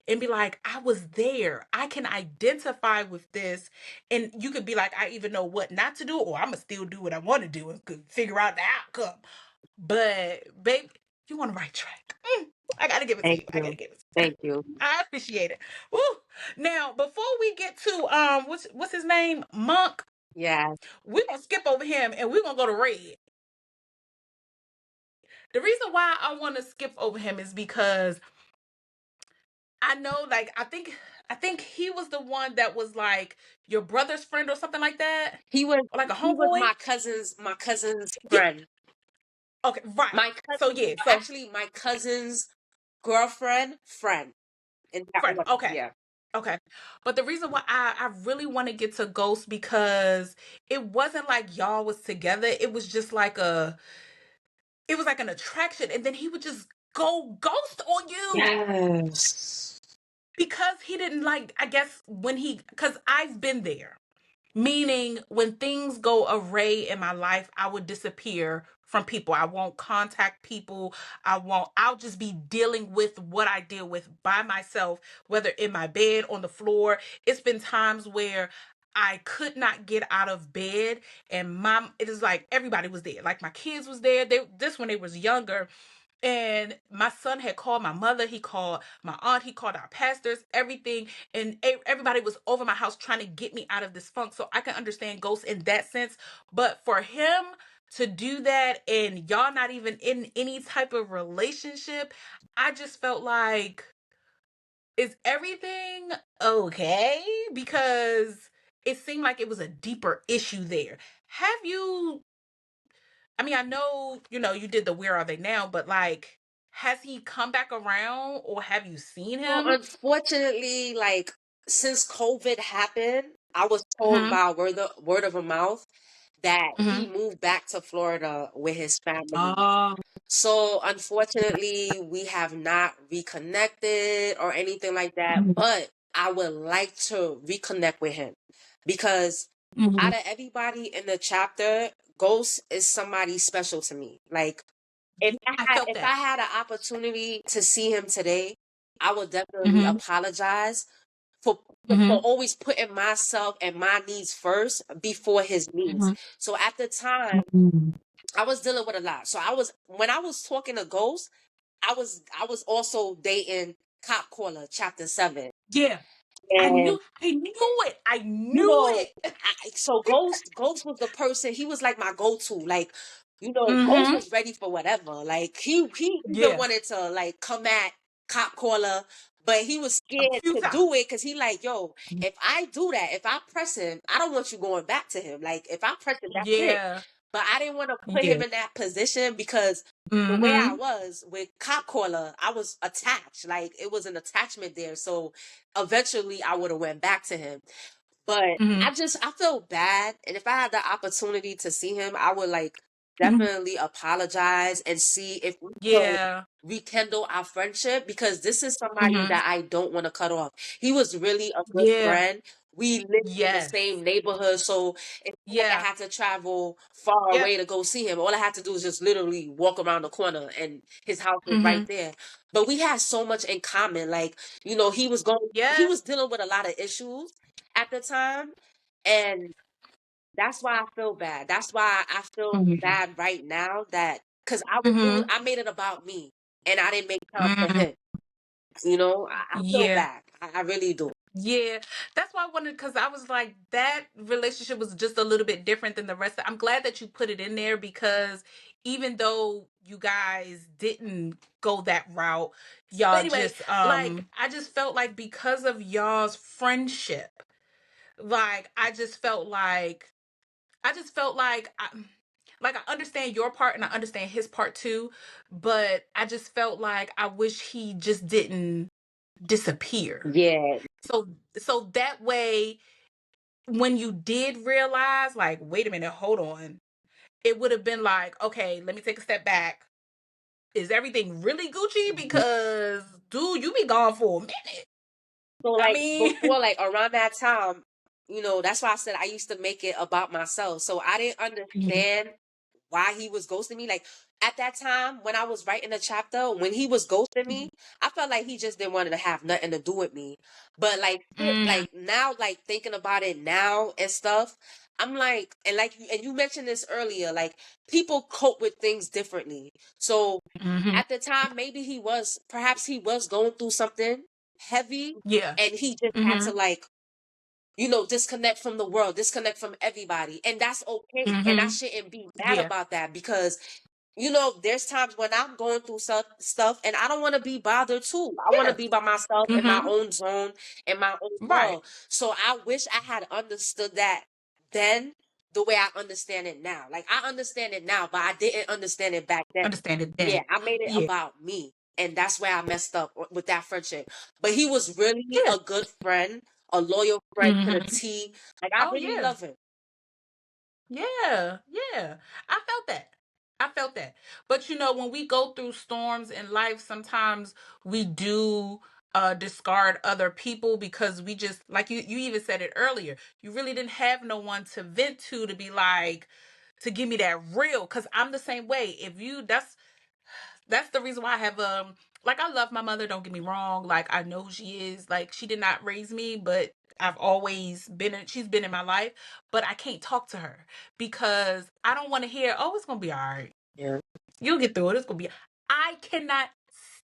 and be like, I was there. I can identify with this. And you could be like, I even know what not to do, or I'm going to still do what I want to do and could figure out the outcome. But, babe, you on the right track. I got to give it to Thank you. I got to you. give it to you. Thank you. I appreciate it. Woo. Now, before we get to what's his name? Monk, Yeah. we're gonna skip over him and we're gonna go to Red. The reason why I want to skip over him is because I know, like, I think he was the one that was like your brother's friend or something like that, He was or like a he was homeboy. my cousin's Yeah. friend. Okay. Right. My So cousin, yeah. So actually my cousin's girlfriend friend in that friend. order. Okay. Yeah. Okay. But the reason why I really want to get to Ghost, because it wasn't like y'all was together. It was just like it was like an attraction, and then he would just go ghost on you Yes. because he didn't like, I guess, because I've been there. Meaning, when things go array in my life, I would disappear from people. I won't contact people. I'll just be dealing with what I deal with by myself, whether in my bed, on the floor. It's been times where I could not get out of bed, and it is like everybody was there. Like, my kids was there. This when they was younger. And my son had called my mother, he called my aunt, he called our pastors, everything. And everybody was over my house trying to get me out of this funk. So I can understand ghosts in that sense. But for him to do that, and y'all not even in any type of relationship, I just felt like, is everything okay? Because it seemed like it was a deeper issue there. Have you, I mean, I know, you did the Where Are They Now, but like, has he come back around, or have you seen Well, him? unfortunately, like since COVID happened, I was told Mm-hmm. by word of a mouth that he Mm-hmm. moved back to Florida with his family. Oh. So unfortunately, we have not reconnected or anything like that, Mm-hmm. but I would like to reconnect with him because Mm-hmm. out of everybody in the chapter, Ghost is somebody special to me. Like Yeah, I felt if I that. had an opportunity to see him today, I would definitely Mm-hmm. apologize for Mm-hmm. always putting myself and my needs first before his needs. Mm-hmm. So at the time, Mm-hmm. I was dealing with a lot. So when I was talking to Ghost, I was also dating Cop Caller Chapter 7. Yeah, And I knew it. I you knew know, it. so Ghost was the person. He was like my go-to. Like, Ghost Mm-hmm. was ready for whatever. Like he even Yeah, wanted to like come at Cop Caller, but he was a scared few to times. do it because he like, yo, if I do that, if I press him, I don't want you going back to him. Like if I press him, that's it. Yeah, But I didn't want to put yeah. him in that position because the way I Mm-hmm. was with Cop Caller, I was attached. Like it was an attachment there. So eventually I would have went back to him. But Mm-hmm. I feel bad. And if I had the opportunity to see him, I would like Mm-hmm. definitely apologize and see if we could Yeah. rekindle our friendship because this is somebody Mm-hmm. that I don't want to cut off. He was really a good Yeah. friend. We lived in the Yes. same neighborhood, so it's not like I Yeah. had to travel far Yep. away to go see him. All I had to do was just literally walk around the corner and his house was right Mm-hmm. there. But we had so much in common. Like, he Yeah. was dealing with a lot of issues at the time. And that's why I feel bad. That's why I feel Mm-hmm. bad right now because Mm-hmm. I made it about me and I didn't make time for Mm-hmm. him. I feel Yeah. bad. I really do. Yeah, that's why I wanted, because I was like, that relationship was just a little bit different than the rest. I'm glad that you put it in there, because even though you guys didn't go that route, But y'all anyway, just like, I just felt like, because of y'all's friendship, like, I just felt like I understand your part and I understand his part too, but I just felt like I wish he just didn't disappear. yeah, So that way, when you did realize, like, wait a minute, hold on, it would have been like, okay, let me take a step back. Is everything really Gucci? Because, dude, you be gone for a minute. So I like mean, before, like around that time, that's why I said I used to make it about myself. So I didn't Mhm, understand why he was ghosting me. Like at that time when I was writing the chapter, when he was ghosting me, I felt like he just didn't want to have nothing to do with me. But mm, like now, like thinking about it now and stuff, I'm like, and you mentioned this earlier, like people cope with things differently. So mhm, at the time, maybe perhaps he was going through something heavy, yeah, and he just had to mhm, like, disconnect from the world, disconnect from everybody. And that's okay. And I mhm, shouldn't be mad yeah, about that because, there's times when I'm going through stuff and I don't want to be bothered too. I want to yeah, be by myself in my mhm, own zone, in my own right. world. So I wish I had understood that then the way I understand it now. Like I understand it now, but I didn't understand it back then. Understand it Yeah, then. I made it Yeah, about me. And that's where I messed up with that friendship. But he was really yeah, a good friend, a loyal friend to the mhm. T. Like I Oh really yeah. love him. Yeah, yeah. I felt that. I felt that. But when we go through storms in life, sometimes we do discard other people because we just like you even said it earlier. You really didn't have no one to vent to be like to give me that real cuz I'm the same way. If you that's the reason why I have like I love my mother, don't get me wrong. Like I know who she is. Like she did not raise me, but I've always she's been in my life, but I can't talk to her because I don't want to hear, "Oh, it's going to be all right. Yeah. You'll get through it. It's going to be." I cannot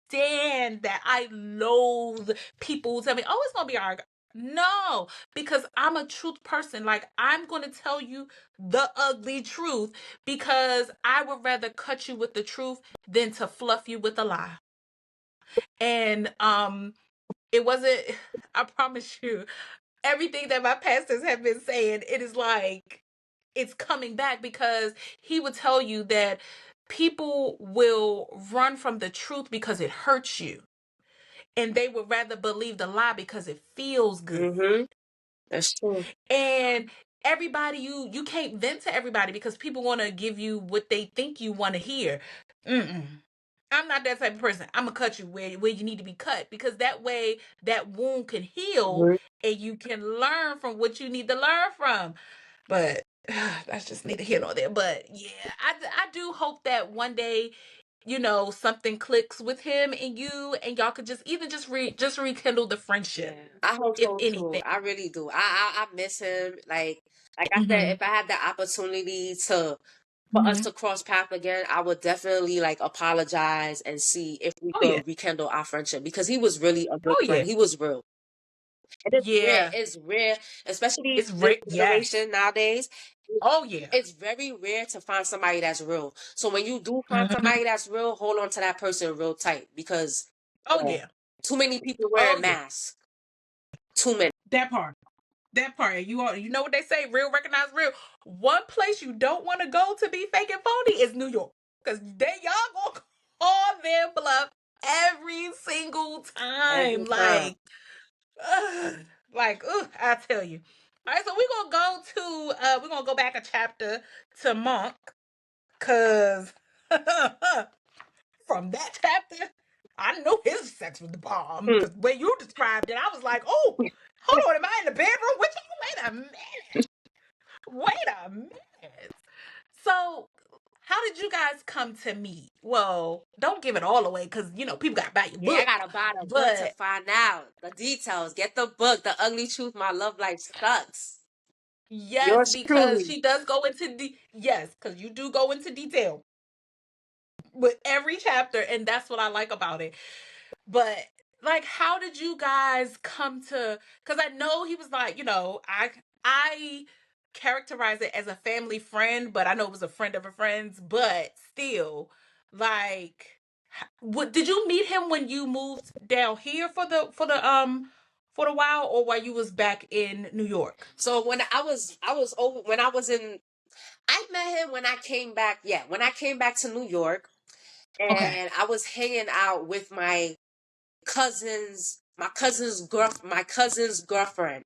stand that. I loathe people who tell me, "Oh, it's going to be all right." No, because I'm a truth person. Like I'm going to tell you the ugly truth because I would rather cut you with the truth than to fluff you with a lie. And it wasn't I promise you everything that my pastors have been saying, it is like it's coming back because he would tell you that people will run from the truth because it hurts you. And they would rather believe the lie because it feels good. Mm-hmm. That's true. And everybody you can't vent to everybody because people want to give you what they think you want to hear. Mm-mm. I'm not that type of person. I'm gonna cut you where you need to be cut because that way that wound can heal Mhm. and you can learn from what you need to learn from. But that's just neither here nor there. But yeah, I do hope that one day something clicks with him and you and y'all could just even just rekindle the Yeah, friendship, I hope if so too. anything. I really do. I miss him. Like I said, Hmm. if I had the opportunity for us Hmm. to cross paths again, I would definitely like apologize and see if we Oh yeah. could rekindle our friendship because he was really a good Oh yeah. friend. He was real. And it's rare. Yeah. It's rare, especially It's this Rick. Yes. generation nowadays. Oh yeah. It's very rare to find somebody that's real. So when you do find Hmm. somebody that's real, hold on to that person real tight because Oh uh, yeah. too many people Oh wearing yeah. masks. Too many. That part. That part. You know what they say, real recognize real. One place you don't want to go to be fake and phony is New York. Cause y'all gonna call their bluff every single time. Every time. Ugh, I tell you. All right, so we're gonna go back a chapter to Monk, cause from that chapter, I know his sex was the bomb. Hmm. Cause when you described it, I was like, oh, hold on, am I in the bedroom with you? Wait a minute. Wait a minute. So, how did you guys come to meet? Well, don't give it all away because people got to buy your Yeah, I book. gotta buy the book to But find out the details. Get the book, The Ugly Truth, My Love Life Sucks. yes, Yours because truly. she does go into yes, because you do go into detail with every chapter, and that's what I like about it. But like, how did you guys come to? Because I know he was like, I characterize it as a family friend, but I know it was a friend of a friend's. But still, like, what did you meet him when you moved down here for the while, or while you was back in New York? So when I was over when I was in I met him when I came back. Yeah, when I came back to New York, Okay. and I was hanging out with my cousin's girlfriend.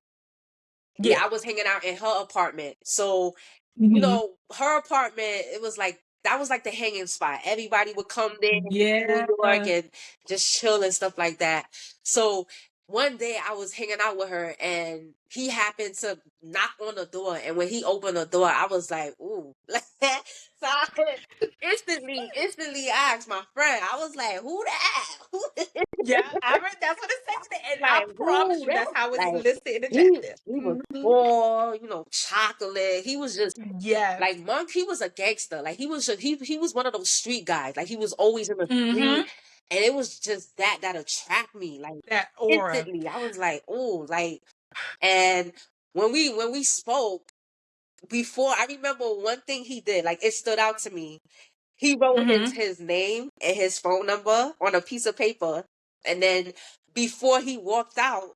Yeah, Yeah. I was hanging out in her apartment. So, Hmm. her apartment, it was like that was like the hanging spot. Everybody would come there in New Yeah. York and just chill and stuff like that. So one day I was hanging out with her and he happened to knock on the door. And when he opened the door, I was like, ooh. So I instantly asked my friend, I was like, who that? Who that? Yeah, I read that's what it said, and I Like, promise who you that? that's how it's Like, listed in the he, chapter. he was Hmm. tall, chocolate. He was just Yes. like Monk. He was a gangster. Like he was one of those street guys. Like he was always in the Hmm. street. And it was just that attracted me. Like That aura. instantly. I was like, oh, like, and when we spoke before, I remember one thing he did, like it stood out to me. He wrote his Hmm. his name and his phone number on a piece of paper, and then before he walked out,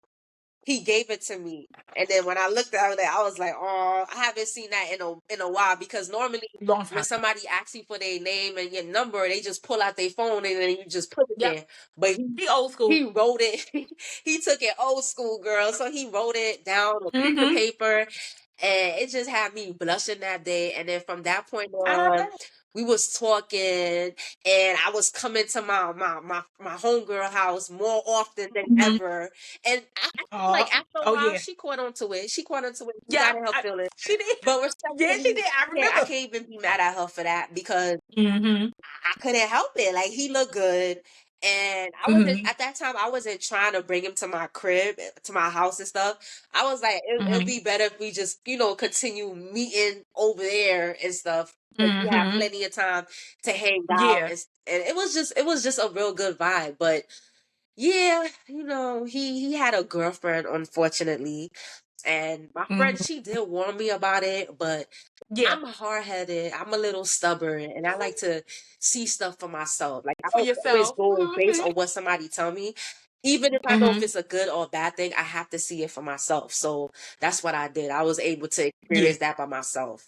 he gave it to me. And then when I looked at it, I was like, oh, I haven't seen that in a while, because normally Long when time. somebody asks you for their name and your number, they just pull out their phone and then you just put it Yep. there. But he He old school. he wrote it. He took it old school, girl. So he wrote it down on a piece of Hmm. paper, and it just had me blushing that day. And then from that point I on, bet. we was talking, and I was coming to my homegirl house more often than Hmm. ever. And I feel Oh, like after a oh while, yeah. she caught on to it. She caught on to it. She Yeah, got in her feelings. she did. But Yeah, she respectfully, did. I I remember. can't even be mad at her for that, because Hmm. I couldn't help it. Like, he looked good. And I wasn't, Hmm. at that time, I wasn't trying to bring him to my crib, to my house and stuff. I was like, it'll Hmm. be better if we just, continue meeting over there and stuff. Because we have Hmm. plenty of time to hang out. Yeah. And it was just a real good vibe. But yeah, he had a girlfriend, unfortunately. And my friend, Hmm. she did warn me about it, but Yeah. I'm hard headed. I'm a little stubborn, and I like to see stuff for myself. Like, I For don't always yourself. go based Hmm. on what somebody tell me. Even if I know if Hmm. it's a good or bad thing, I have to see it for myself. So that's what I did. I was able to Yeah. experience that by myself.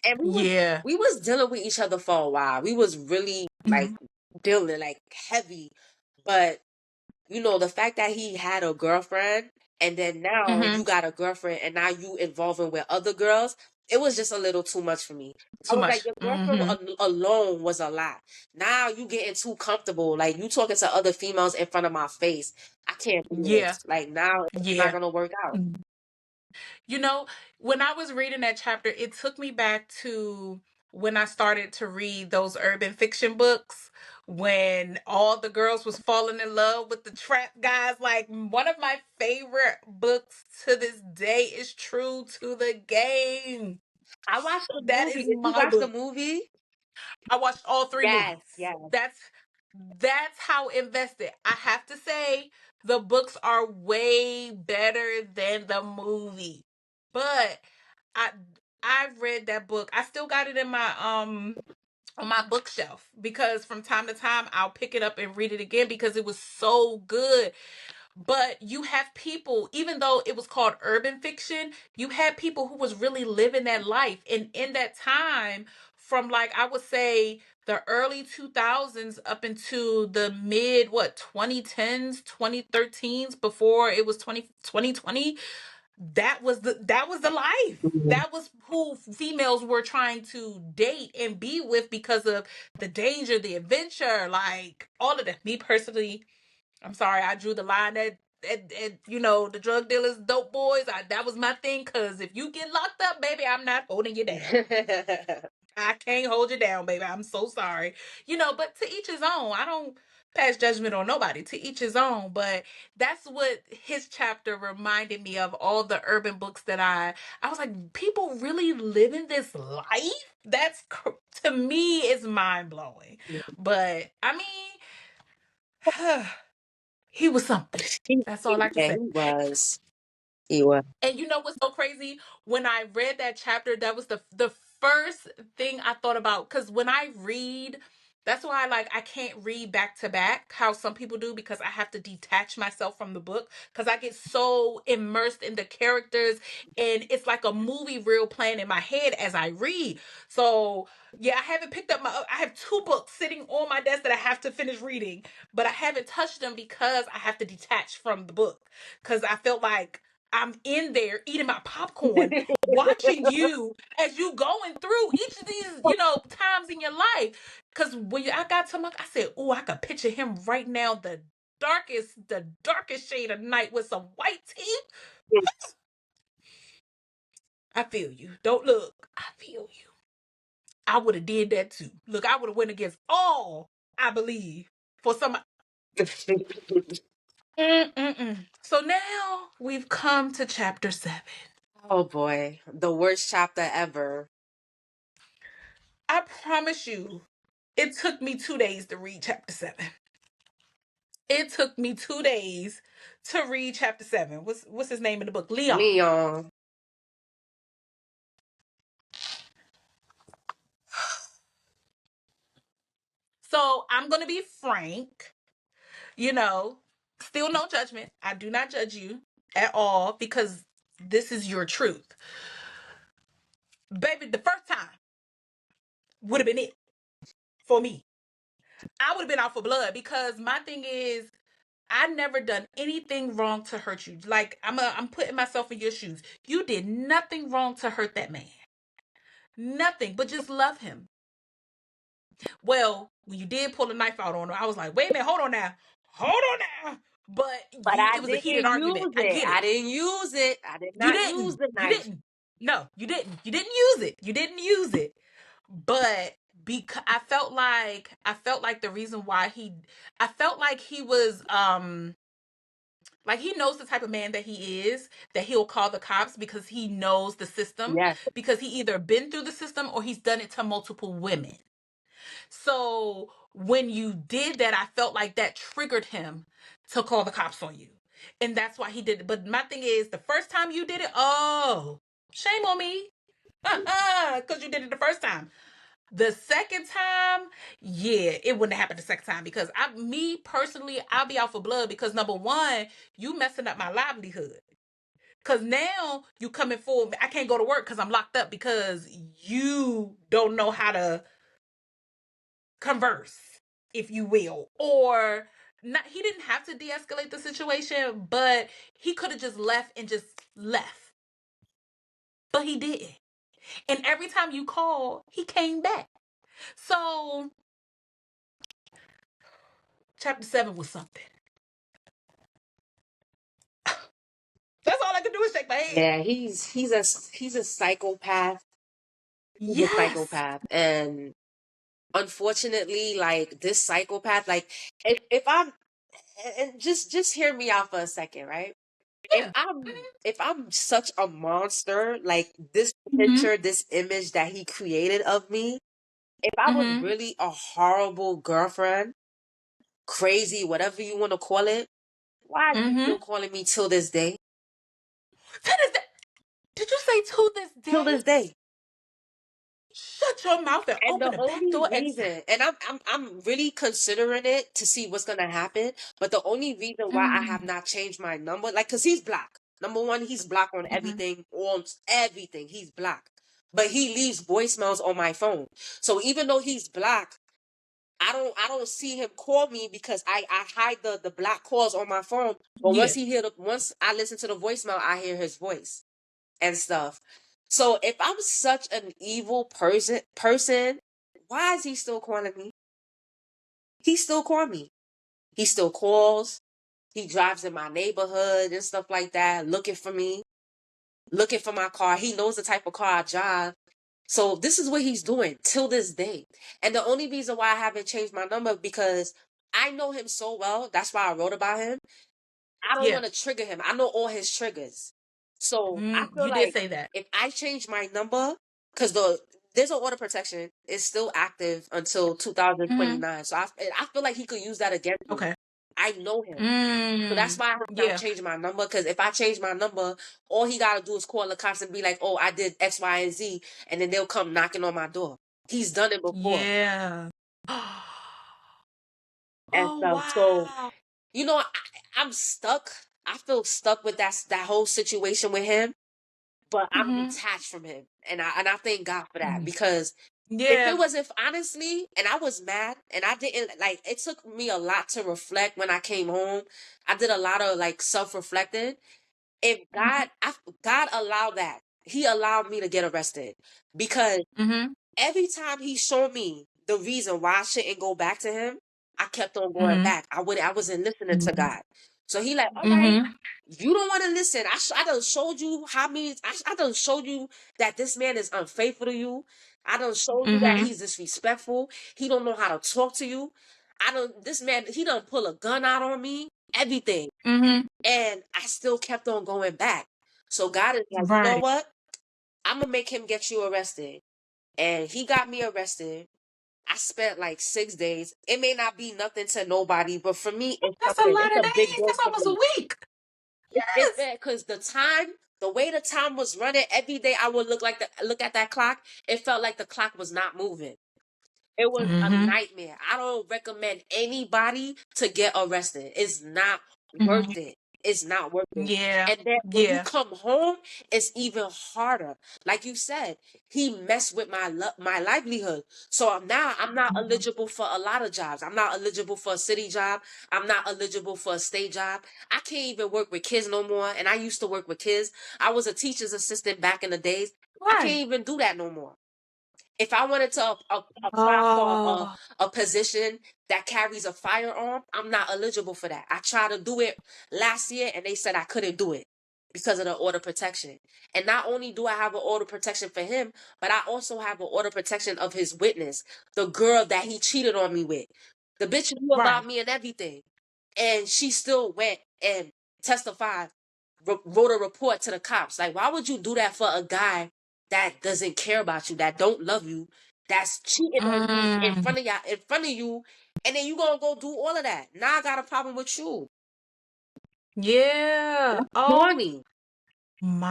And we was Yeah. we was dealing with each other for a while. We was really like Hmm. dealing like heavy. But the fact that he had a girlfriend, and then now you Hmm. got a girlfriend, and now you involving with other girls, it was just a little too much for me. I Too was like, much. your girlfriend Hmm. alone was a lot. Now you getting too comfortable. Like, you talking to other females in front of my face. I can't do Yeah. this. Like, now it's not Yeah. gonna work out. You know, when I was reading that chapter, it took me back to when I started to read those urban fiction books, when all the girls was falling in love with the trap guys. Like, one of my favorite books to this day is True to the Game. I watched the That movie. is Did you my watch the book. movie? I watched all three Yes, movies. yes. That's how invested. I have to say the books are way better than the movie. But I I've read that book. I still got it in my on my bookshelf, because from time to time I'll pick it up and read it again because it was so good. But you have people, even though it was called urban fiction, you had people who was really living that life. And in that time, from, like, I would say the early 2000s up into the mid, 2010s, 2013s, before it was 2020, that was the life. Mhm. That was who females were trying to date and be with, because of the danger, the adventure, like all of that. Me personally, I'm sorry, I drew the line at the drug dealers, dope boys. That was my thing. Cause if you get locked up, baby, I'm not holding you down. I can't hold you down, baby. I'm so sorry. But to each his own. I don't pass judgment on nobody. To each his own. But that's what his chapter reminded me of. All the urban books that I was like, people really living this life. To me is mind blowing. But I mean, he was something. That's all I can Yeah, say. he was. He was. And you know what's so crazy? When I read that chapter, that was the first thing I thought about. Because when I read, that's why I can't read back to back how some people do, because I have to detach myself from the book, because I get so immersed in the characters, and it's like a movie reel playing in my head as I read. So yeah, I haven't picked up I have two books sitting on my desk that I have to finish reading, but I haven't touched them because I have to detach from the book, because I felt like I'm in there eating my popcorn, watching you as you going through each of these, times in your life. Because when I got to Monk, I said, "Oh, I could picture him right now, the the darkest shade of night with some white teeth. Yes. I feel you. Don't look. I feel you. I would have did that too. Look, I would have went against all I believe for some. Mm-mm-mm. So now we've come to chapter 7. Oh boy, the worst chapter ever. I promise you, it took me 2 days to read chapter 7. It took me 2 days to read chapter 7. What's his name in the book? Leon. Leon. So I'm gonna be frank. You know, still no judgment. I do not judge you at all because this is your truth. Baby, the first time would have been it for me. I would have been out for blood because my thing is I never done anything wrong to hurt you. Like I'm putting myself in your shoes. You did nothing wrong to hurt that man. Nothing, but just love him. Well, when you did pull the knife out on him, I was like, wait a minute, hold on now. Hold on now. But But I it was a heated didn't argument. use I it. get I it. didn't use it. I did You not use didn't. the You knife. didn't. No, you didn't. You didn't use it. You didn't use it. But because I felt like the reason why I felt like he was like he knows the type of man that he is, that he'll call the cops because he knows the system, Yes. because he either been through the system or he's done it to multiple women. So when you did that, I felt like that triggered him to call the cops on you. And that's why he did it. But my thing is, the first time you did it, oh, shame on me. Because you did it the first time. The second time, yeah, it wouldn't have happened the second time because me personally, I'll be out for blood because number one, you messing up my livelihood. Cause now you coming for me. I can't go to work because I'm locked up because you don't know how to converse, if you will. Or not, he didn't have to de-escalate the situation, but he could have just left and just left. But he didn't. And every time you called, he came back. So chapter 7 was something. That's all I can do is shake my head. Yeah, he's a psychopath. He's a Yes. psychopath. And unfortunately, like this psychopath, like if I'm and just hear me out for a second, right? If Yeah. I'm such a monster, like this Mm-hmm. picture, this image that he created of me, if I was Mm-hmm. really a horrible girlfriend, crazy, whatever you want to call it, why is he Mm-hmm. still calling me till this day? Did you say to this Till day? this day. Shut your mouth and And open the the back only door and reason, and I'm really considering it to see what's gonna happen, but the only reason why I have mm-hmm. not changed my number, like, cause he's black. Number one, he's black on everything, on everything. He's black, but he leaves voicemails on my phone. So even though he's black, I don't see him call me because I hide the black calls on my phone. But Yeah. once I listen to the voicemail, I hear his voice and stuff. So if I'm such an evil person, why is he still calling me? He still call me. He still calls. He drives in my neighborhood and stuff like that, looking for me, looking for my car. He knows the type of car I drive. So this is what he's doing till this day. And the only reason why I haven't changed my number because I know him so well. That's why I wrote about him. I don't Yeah. want to trigger him. I know all his triggers. So I feel You did like say that. if I change my number, because there's an order protection, it's still active until Mm-hmm. 2029. So I feel like he could use that against me. Okay. I know him. So that's Mm. why I have not Yeah. changed my number. Because if I change my number, all he gotta do is call the cops and be like, "Oh, I did X, Y, and Z," and then they'll come knocking on my door. He's done it before Yeah. and Oh stuff. So wow. I'm stuck. I feel stuck with that whole situation with him. But I'm Mm-hmm. detached from him, and I thank God for that because Yeah. if honestly, and I was mad, and I didn't like. It took me a lot to reflect when I came home. I did a lot of like self reflecting. If God allowed that, He allowed me to get arrested because Mm-hmm. every time He showed me the reason why I shouldn't go back to Him, I kept on going Mhm. back. I wasn't listening to Mhm. God. So he like, all right, Mhm. you don't want to listen. I done showed you how many. I done showed you that this man is unfaithful to you. I done showed you that Mhm. he's disrespectful. He don't know how to talk to you. This man, he done pull a gun out on me. Everything. Mhm. And I still kept on going back. So God is like, you know Right. what? I'm gonna make him get you arrested. And he got me arrested. I spent like 6 days. It may not be nothing to nobody, but for me, it's That's a something. lot It's of a big days. deal That's for almost a me. week. It's Yes. bad because the way the time was running, every day I would look at that clock. It felt like the clock was not moving. It was a Mhm. nightmare. I don't recommend anybody to get arrested. It's not Mhm. worth it. It's not worth it. Yeah. And then when you Yeah. come home, it's even harder. Like you said, he messed with my livelihood. So now I'm not Mhm. eligible for a lot of jobs. I'm not eligible for a city job. I'm not eligible for a state job. I can't even work with kids no more. And I used to work with kids. I was a teacher's assistant back in the days. I can't Right. even do that no more. If I wanted to apply for Oh. a position that carries a firearm, I'm not eligible for that. I tried to do it last year and they said I couldn't do it because of the order protection. And not only do I have an order protection for him, but I also have an order protection of his witness, the girl that he cheated on me with. The bitch knew about Right. me and everything. And she still went and testified, wrote a report to the cops. Like, why would you do that for a guy that doesn't care about you, that don't love you, that's cheating on you Mm. in front of you, and then you gonna go do all of that? Now I got a problem with you. Yeah. That's Oh corny.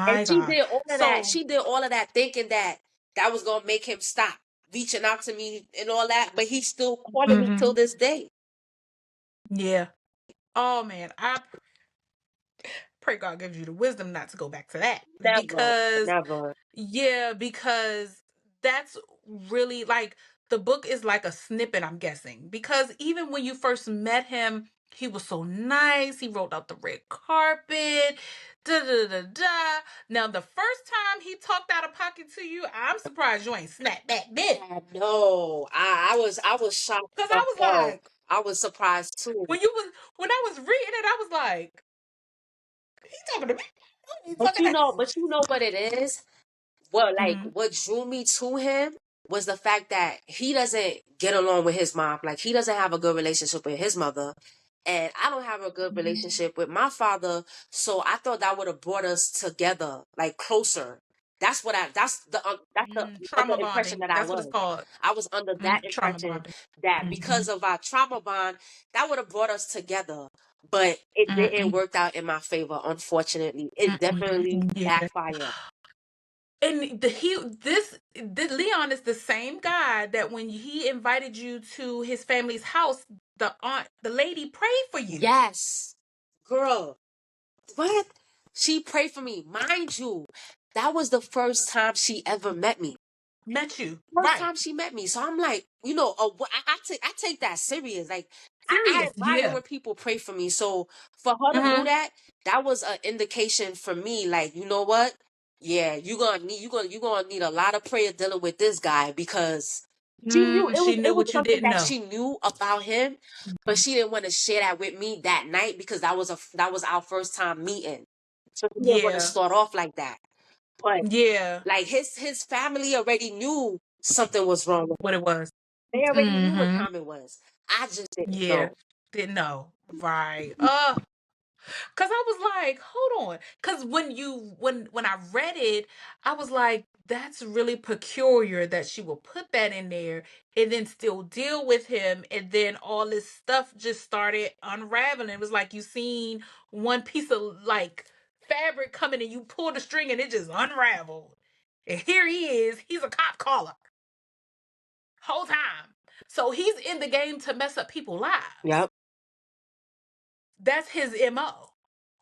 And my she God. did all of that. So, She did all of that thinking that that was gonna make him stop reaching out to me and all that, but he's still calling me till mhm. this day. Yeah. Oh man. I pray God gives you the wisdom not to go back to that Never, because never. yeah, because that's really like the book is like a snippet, I'm guessing. Because even when you first met him, he was so nice. He rolled out the red carpet. Da da da da. Now, the first time he talked out of pocket to you, I'm surprised you ain't snapped back then. I know. I was shocked Because I was myself. like, I was surprised too. when I was reading it, I was like, he talking to me. He's But talking to you know what it is? mm-hmm. What drew me to him was the fact that he doesn't get along with his mom. Like he doesn't have a good relationship with his mother. And I don't have a good relationship with my father. So I thought that would have brought us together, like closer. That's the under Trauma impression bonding. that I That's what it's was. called. I was under that Trauma impression bonding. that Mm-hmm. because of our trauma bond, that would have brought us together. But it didn't Mm-mm. work out in my favor, unfortunately. It definitely Mm-mm. Yeah. backfired. And this Leon is the same guy that when he invited you to his family's house, the lady prayed for you. Yes. Girl, what? She prayed for me. Mind you, that was the first time she ever met me. Met you. First Right. time she met me. So I'm like, I take that serious. Like, I Serious. admire Yeah. when people pray for me. So for her to do Mm-hmm. that, that was an indication for me, like, you know what? Yeah, you're gonna need a lot of prayer dealing with this guy because she knew She it knew was what you something didn't that know. she knew about him, but she didn't want to share that with me that night because that was our first time meeting. So she didn't want to Yeah. start off like that. But Yeah. like his family already knew something was wrong with him. What it was. They already knew what Mm-hmm. time it was. I just didn't Yeah. know. Didn't know. Right. Cause I was like, hold on. Cause when I read it, I was like, that's really peculiar that she will put that in there and then still deal with him, and then all this stuff just started unraveling. It was like you seen one piece of like fabric coming and you pull the string and it just unraveled. And here he is, he's a cop caller whole time. So he's in the game to mess up people's lives. Yep. That's his MO.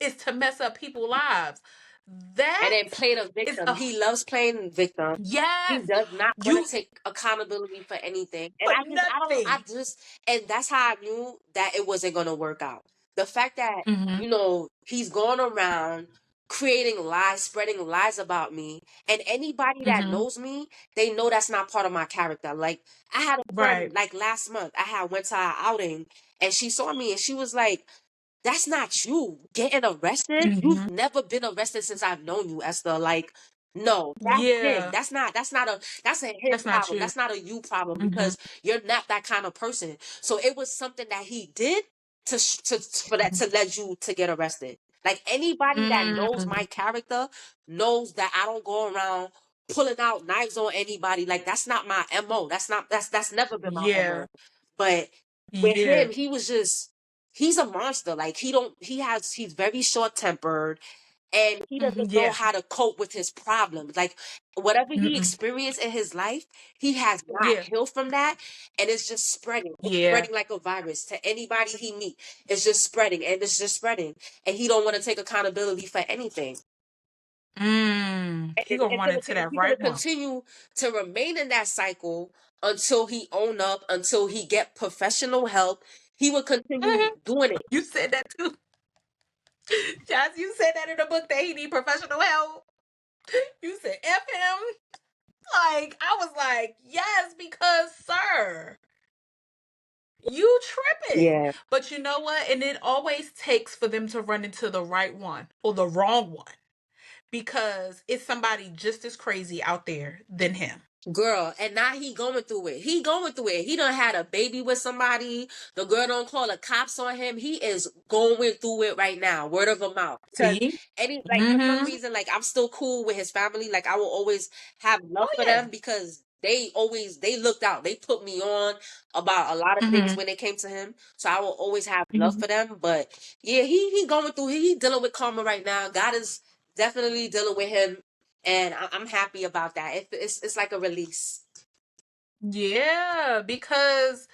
Is to mess up people's lives. And That then play the is victim. a He loves playing victim. He yes. does not want to You take accountability for anything. And for I nothing. just, and that's how I knew that it wasn't going to work out. The fact that, Mm-hmm. he's going around creating lies, spreading lies about me. And anybody that Mm-hmm. knows me, they know that's not part of my character. Like I had a friend Right. like last month, I had went to our outing and she saw me and she was like, that's not you getting arrested. You've Mm-hmm. never been arrested since I've known you, Esther. Like, no, that's him. Yeah. That's a him That's not problem. you. That's not a you problem Mm-hmm. because you're not that kind of person. So it was something that he did to for that to let you to get arrested. Like anybody that knows Mm-hmm. my character knows that I don't go around pulling out knives on anybody. Like that's not my MO. That's never been my Yeah. MO. But with Yeah. him, he was just he's a monster. Like he don't he's very short tempered and he Mm-hmm. doesn't know Yeah. how to cope with his problems. Like whatever he Mm-mm. experienced in his life, he has not Yeah. healed from that, and it's just spreading. It's Yeah. spreading like a virus to anybody he meet. It's just spreading, and it's just spreading, and he don't want to take accountability for anything. He gonna run into that He's gonna right one. continue to remain in that cycle until he own up, until he get professional help. He will continue Mm-hmm. doing it. You said that too. Josh, you said that in the book that he need professional help. You said F him. Like, I was like, yes, because sir, you tripping. Yeah. But you know what? And it always takes for them to run into the right one or the wrong one. Because it's somebody just as crazy out there than him. Girl, and now he going through it. He going through it. He done had a baby with somebody. The girl don't call the cops on him. He is going through it right now. Word of a mouth. Because See? any like for some Mm-hmm. reason, like I'm still cool with his family. Like I will always have love Oh for yeah. them because they looked out. They put me on about a lot of things Mm-hmm. when it came to him. So I will always have love Mm-hmm. for them. But yeah, he going through he dealing with karma right now. God is definitely dealing with him and I'm happy about that. It's like a release. Yeah, because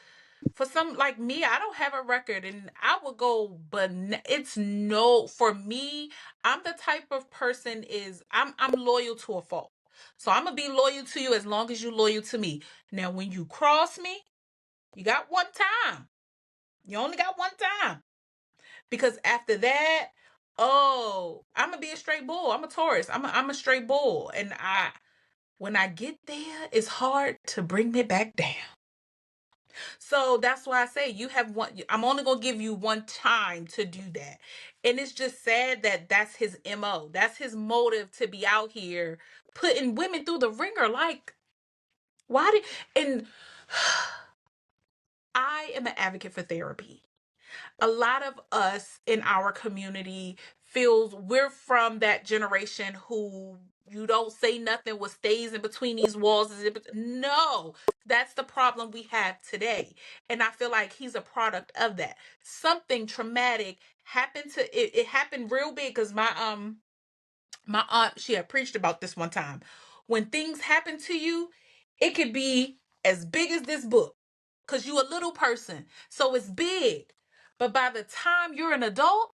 for some like me, I don't have a record and I would go, but it's no, for me, I'm the type of person is I'm loyal to a fault. So I'm gonna be loyal to you as long as you loyal to me. Now when you cross me, you got one time. You only got one time. Because after that, oh, I'm gonna be a straight bull. I'm a Taurus. I'm a straight bull. And I when I get there, it's hard to bring me back down. So that's why I say you have one. I'm only gonna give you one time to do that, and it's just sad that that's his mo. That's his motive to be out here putting women through the ringer. Like, why did? And I am an advocate for therapy. A lot of us in our community feels we're from that generation who you don't say nothing, what stays in between these walls is no, that's the problem we have today. And I feel like he's a product of that. Something traumatic happened to it happened real big because my aunt, she had preached about this one time. When things happen to you, it could be as big as this book because you a little person. So it's big. But by the time you're an adult,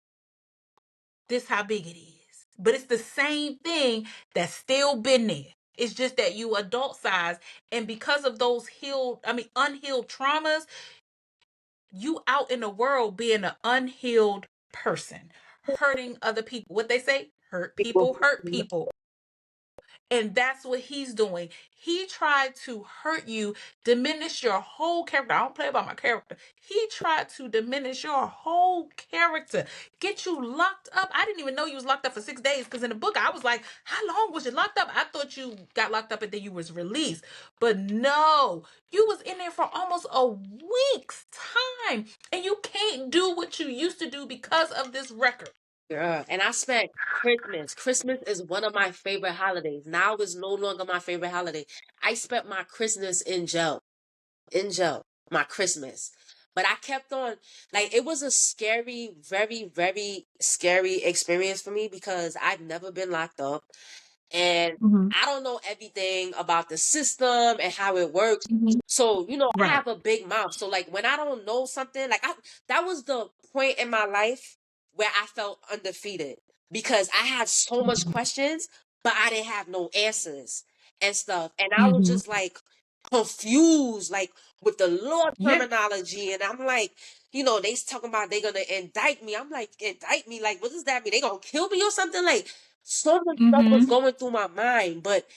this how big it is. But it's the same thing that's still been there. It's just that you adult size. And because of those unhealed traumas, you out in the world being an unhealed person, hurting other people. What they say, hurt people. And that's what he's doing. He tried to hurt you, diminish your whole character. I don't play about my character. He tried to diminish your whole character, get you locked up. I didn't even know you was locked up for 6 days because in the book I was like, how long was you locked up? I thought you got locked up and then you was released. But no, you was in there for almost a week's time and you can't do what you used to do because of this record. Girl, and I spent Christmas. Christmas is one of my favorite holidays. Now it's no longer my favorite holiday. I spent my Christmas in jail, my Christmas. But I kept on, like, it was a scary, very, very scary experience for me because I've never been locked up and Mm-hmm. I don't know everything about the system and how it works. Mm-hmm. So, I Right. have a big mouth. So like when I don't know something, that was the point in my life where I felt undefeated because I had so much questions, but I didn't have no answers and stuff. And I was Mm-hmm. just like confused, like with the law Yeah. terminology. And I'm like, they talking about they gonna indict me. I'm like, indict me? Like, what does that mean? They gonna kill me or something? Like, So much stuff was Mhm. going through my mind, but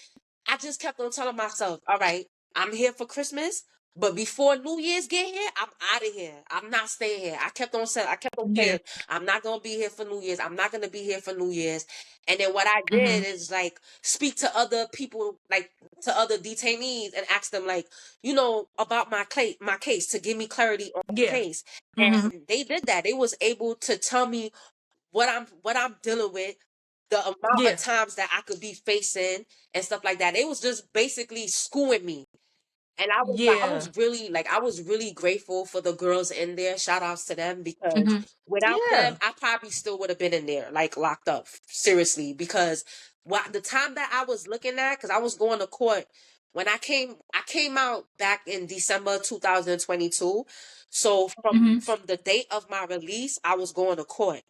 I just kept on telling myself, all right, I'm here for Christmas, but before New Year's get here, I'm out of here. I'm not staying here. I kept on Yeah. saying, I'm not gonna be here for New Year's. I'm not gonna be here for New Year's. And then what I did Mhm. is like speak to other people, like to other detainees, and ask them like, you know, about my case to give me clarity on my Yeah. case. Mhm. And they did that. They was able to tell me what I'm dealing with, the amount of Yeah. times that I could be facing and stuff like that. They was just basically schooling me. And Yeah. I was really grateful for the girls in there. Shout outs to them because Mhm. without them, Yeah. I probably still would have been in there, like locked up. Seriously. Because the time that I was looking at, because I was going to court when I came out back in December 2022. So Mhm. from the date of my release, I was going to court.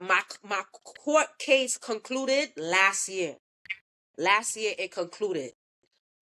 My court case concluded last year. Last year it concluded.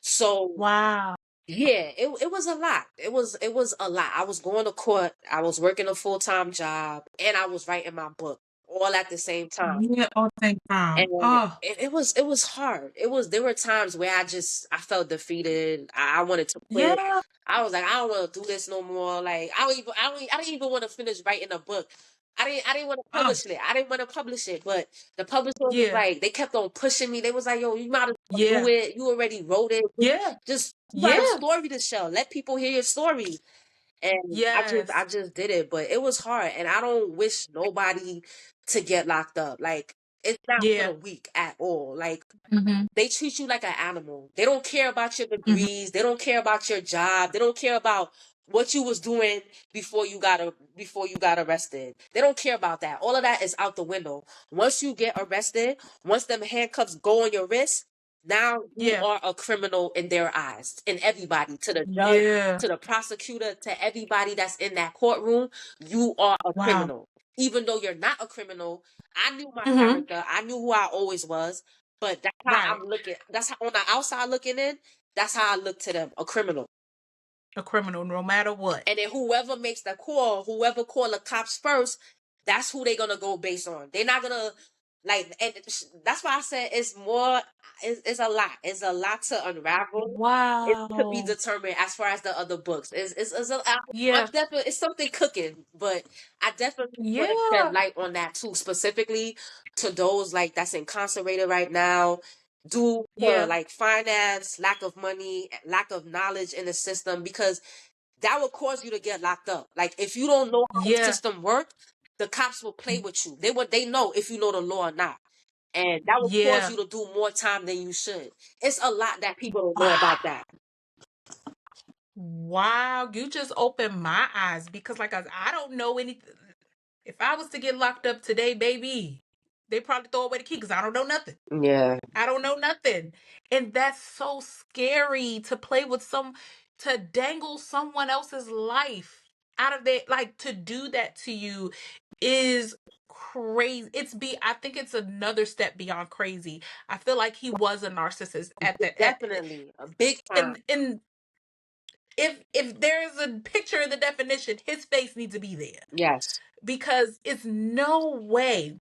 So Wow. yeah, it was a lot. It was a lot. I was going to court, I was working a full-time job, and I was writing my book all at the same time. Yeah, all the same And time. Oh, it was hard. There were times where I felt defeated. I wanted to quit. yeah. I was like, I don't want to do this no more. Like I didn't even want to finish writing a book. I didn't want to Oh, publish it. I didn't want to publish it, but the publisher was yeah. like, they kept on pushing me. They was like, yo, you might as well do Yeah. it. You already wrote it. Yeah. Just you got a Yeah. story to show. Let people hear your story. And I Yes. just did it, but it was hard, and I don't wish nobody to get locked up. Like it's not for the Yeah. weak at all. Like Mhm. they treat you like an animal. They don't care about your Mhm. degrees. They don't care about your job. They don't care about what you was doing before you got arrested. They don't care about that. All of that is out the window. Once you get arrested, once them handcuffs go on your wrist, now you Yeah. are a criminal in their eyes, and everybody, to the judge, Yeah. to the prosecutor, to everybody that's in that courtroom, you are a Wow. criminal. Even though you're not a criminal, I knew my Mhm. character. I knew who I always was. But that's how Right. I'm looking. That's how on the outside looking in. That's how I look to them, a criminal. A criminal, no matter what. And then whoever makes the call, whoever call the cops first, that's who they're gonna go based on. They're not gonna like, and that's why I said it's more. It's a lot. It's a lot to unravel. It's to be Wow. determined as far as the other books. I'm Yeah. definitely, it's something cooking, but I definitely want to shed Yeah. light on that too, specifically to those like that's incarcerated right now, due to Yeah. like finance, lack of money, lack of knowledge in the system, because that will cause you to get locked up. Like if you don't know how the Yeah. system works, the cops will play with you. They know if you know the law or not. And that will cause Yeah. you to do more time than you should. It's a lot that people don't know Wow. about that. Wow. You just opened my eyes because, like, I don't know anything. If I was to get locked up today, baby, they probably throw away the key because I don't know nothing. Yeah. I don't know nothing. And that's so scary to play with to dangle someone else's life out of there. Like, to do that to you is crazy. I think it's another step beyond crazy. I feel like he was a narcissist Definitely. A big time. and if there's a picture in the definition, his face needs to be there Yes. because it's no way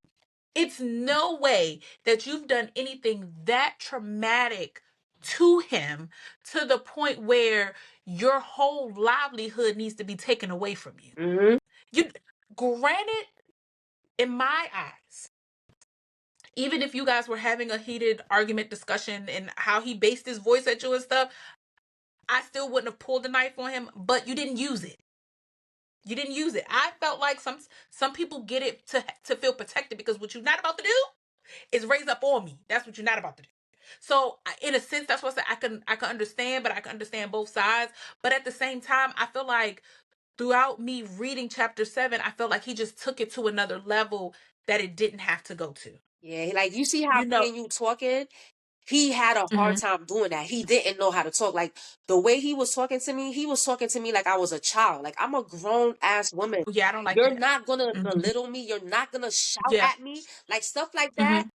that you've done anything that traumatic to him to the point where your whole livelihood needs to be taken away from you. Hmm. You granted, in my eyes, even if you guys were having a heated argument discussion and how he based his voice at you and stuff, I still wouldn't have pulled the knife on him, but you didn't use it. You didn't use it. I felt like some people get it to feel protected because what you're not about to do is raise up on me. That's what you're not about to do. So in a sense, that's what I can understand, but I can understand both sides. But at the same time, I feel like throughout me reading chapter 7, I felt like he just took it to another level that it didn't have to go to. Yeah. Like you see how You me know. and you talking? He had a hard Mhm. time doing that. He didn't know how to talk. Like the way he was talking to me like I was a child. Like I'm a grown ass woman. Yeah, I don't like You're that. not gonna Mhm. belittle me. You're not gonna shout Yeah. at me. Like stuff like that. Mhm.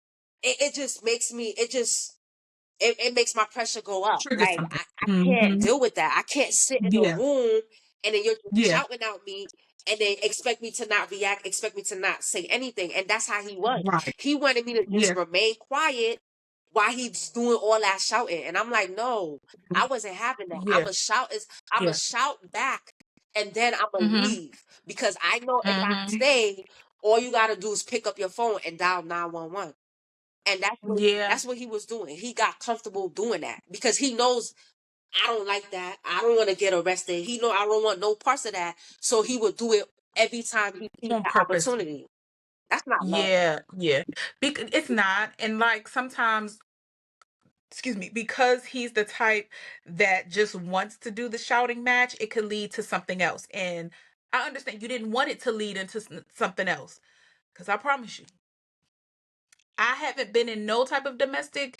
It just makes me, it makes my pressure go up. Trigger Like something. I can't Mhm. deal with that. I can't sit in a Yeah. room and then you're just Yeah. shouting at me. and then expect me to not react, expect me to not say anything. And that's how he was. Right. He wanted me to just Yeah. remain quiet while he's doing all that shouting. And I'm like, no, I wasn't having that. Yeah. I'ma Yeah. shout back and then I'ma Mm-hmm. leave. Because I know if I Mm-hmm. stay, all you gotta do is pick up your phone and dial 911. And Yeah. that's what he was doing. He got comfortable doing that because he knows I don't like that. I don't want to get arrested. He know I don't want no parts of that. So he would do it every time he sees On the purpose. opportunity. That's not love. Yeah. Yeah. Because it's not. And like sometimes, excuse me, because he's the type that just wants to do the shouting match, it could lead to something else. And I understand you didn't want it to lead into something else. Because I promise you, I haven't been in no type of domestic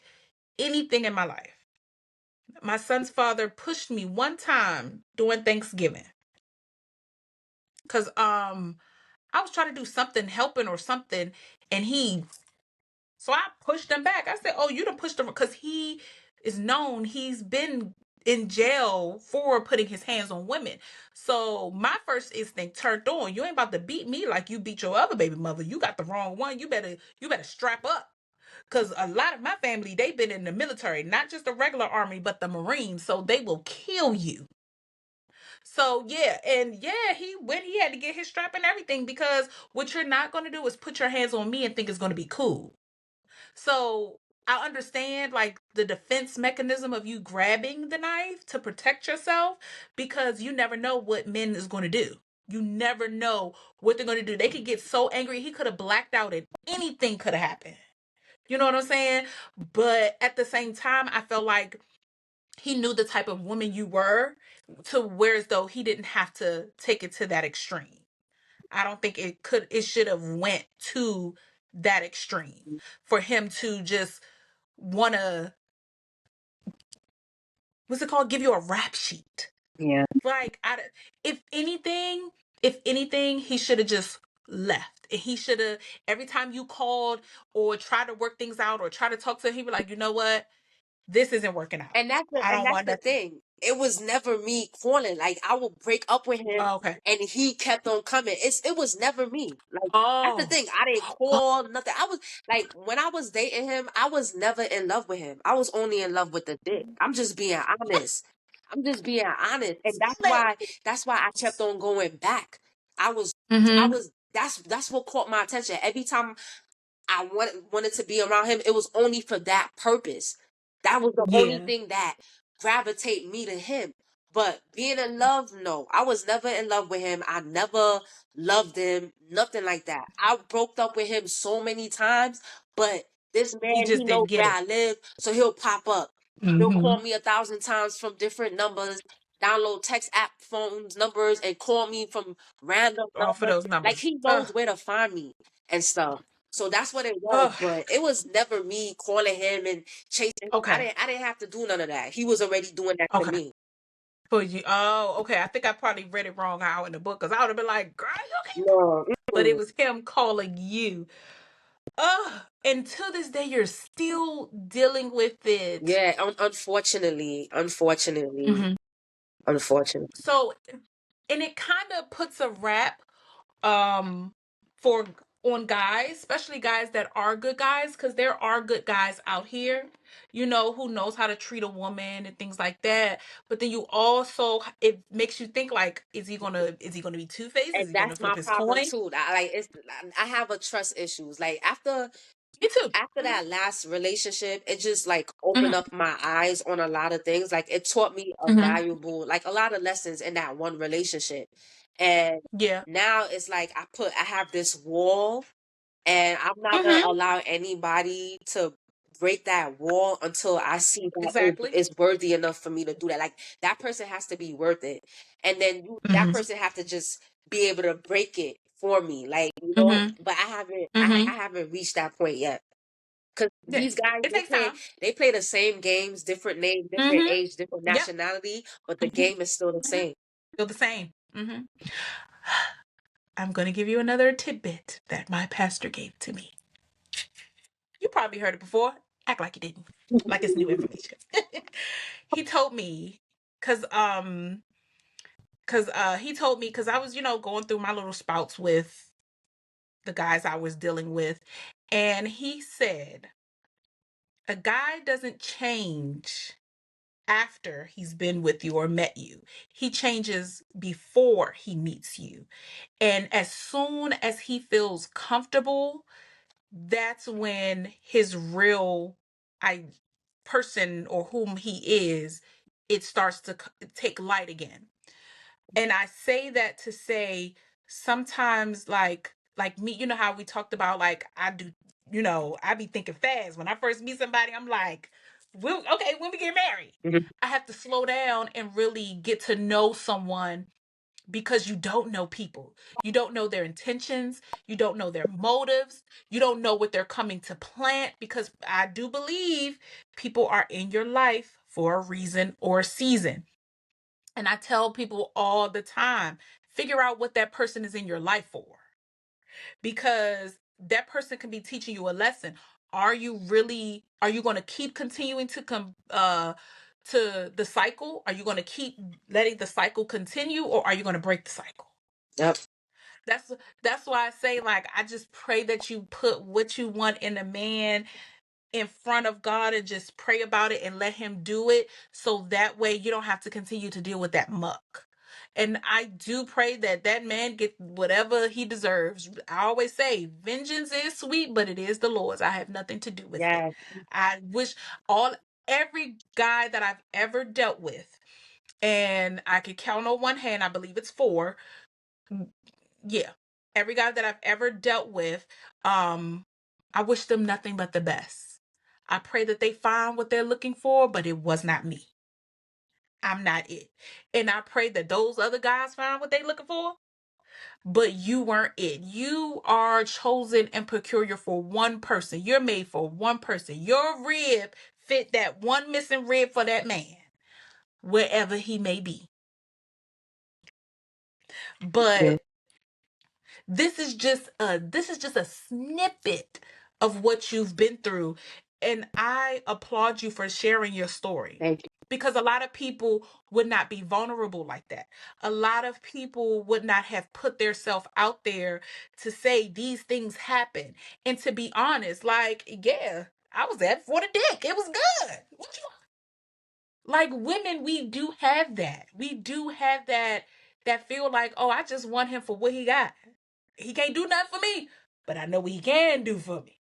anything in my life. My son's father pushed me one time during Thanksgiving. Because I was trying to do something helping or something, and so I pushed him back. I said, "Oh, you done pushed him," because he is known. He's been in jail for putting his hands on women. So my first instinct turned on. You ain't about to beat me like you beat your other baby mother. You got the wrong one. You better strap up. Cause a lot of my family, they've been in the military, not just the regular army, but the Marines. So they will kill you. So yeah, and yeah, he had to get his strap and everything because what you're not gonna do is put your hands on me and think it's gonna be cool. So I understand like the defense mechanism of you grabbing the knife to protect yourself because you never know what men is gonna do. You never know what they're gonna do. They could get so angry. He could have blacked out and anything could have happened. You know what I'm saying? But at the same time, I felt like he knew the type of woman you were to where as though he didn't have to take it to that extreme. I don't think it should have went to that extreme for him to just want to, what's it called, give you a rap sheet. Yeah. Like if anything, if anything, he should have just left. And he should have, every time you called or tried to work things out or try to talk to him, he'd be like, you know what, this isn't working out. I And don't that's want the nothing. thing. It was never me calling. Like I would break up with him Oh, okay. and he kept on coming. It was never me. Like that's the Oh. thing. I didn't call nothing. I was like when I was dating him, I was never in love with him. I was only in love with the dick. I'm just being honest. I'm just being honest. And that's why I kept on going back. I was I Mm-hmm. was that's what caught my attention. Every time I wanted to be around him, it was only for that purpose. That was the only Yeah. thing that gravitate me to him. But being in love, no. I was never in love with him. I never loved him. Nothing like that. I broke up with him so many times, but this He man, he just knows didn't get where it. I live, so he'll pop up. He'll Mm-hmm. call me 1,000 times from different numbers, download text app phones numbers, and call me from random Off of numbers. those Like numbers. he knows where to find me and stuff. So that's what it was. Ugh. But it was never me calling him and chasing him. Okay. I didn't have to do none of that. He was already doing that to Okay. me. For you. Oh, okay. I think I probably read it wrong out in the book because I would have been like, girl, you okay? No. But it Mm-mm. was him calling you. Ugh. And to this day, you're still dealing with it. Yeah, unfortunately, unfortunately, Hmm. unfortunately. So, and it kind of puts a wrap um for on guys, especially guys that are good guys, because there are good guys out here, who knows how to treat a woman and things like that. But then you also, it makes you think like, is he gonna be two-faced? And Is he gonna that's my flip his problem coin? too. I have a trust issues. Like Me too. after Hmm. that last relationship, it just like opened Hmm. up my eyes on a lot of things. Like it taught me a Hmm. valuable, like a lot of lessons in that one relationship. And Yeah. now it's like I have this wall and I'm not gonna Hmm. allow anybody to break that wall until I see that Exactly. it's worthy enough for me to do that. Like that person has to be worth it, and then that Hmm. person have to just be able to break it for me. Like Hmm. but Hmm. I haven't reached that point yet. Cause Yeah. these guys It takes time. they play the same games, different name, different Hmm. age, different Yep. nationality, but the Hmm. game is still the Hmm. same. Still the same. Hmm. I'm going to give you another tidbit that my pastor gave to me. You probably heard it before. Act like you didn't. Like it's new information. He told me, because Because he told me, because I was, going through my little spouts with the guys I was dealing with. And he said, a guy doesn't change after he's been with you or met you. He changes before he meets you. And as soon as he feels comfortable, that's when his real I person or whom he is, it starts to take light again. And I say that to say sometimes like me, you know how we talked about like I do, I be thinking fast. When I first meet somebody, I'm like, okay, when we get married. Mhm. I have to slow down and really get to know someone because you don't know people. You don't know their intentions. You don't know their motives. You don't know what they're coming to plant because I do believe people are in your life for a reason or a season. And I tell people all the time, figure out what that person is in your life for because that person can be teaching you a lesson. Are you going to keep continuing to the cycle? Are you going to keep letting the cycle continue or are you going to break the cycle? Yep. That's that's why I say like I just pray that you put what you want in a man in front of God and just pray about it and let him do it so that way you don't have to continue to deal with that muck. And I do pray that that man get whatever he deserves. I always say vengeance is sweet, but it is the Lord's. I have nothing to do with it. Yes. I wish all every guy that I've ever dealt with, and I could count on one hand, I believe it's four. Yeah. Every guy that I've ever dealt with, I wish them nothing but the best. I pray that they find what they're looking for, but it was not me. I'm not it. And I pray that those other guys find what they're looking for, but you weren't it. You are chosen and peculiar for one person. You're made for one person. Your rib fit that one missing rib for that man, wherever he may be. Yeah. But this is just a snippet of what you've been through, and I applaud you for sharing your story Thank you. because a lot of people would not be vulnerable like that. A lot of people would not have put theirself out there to say these things happen. And to be honest, like, yeah, I was at for the dick. It was good. What you like women, we do have that. We do have that feel like, oh, I just want him for what he got. He can't do nothing for me, but I know what he can do for me.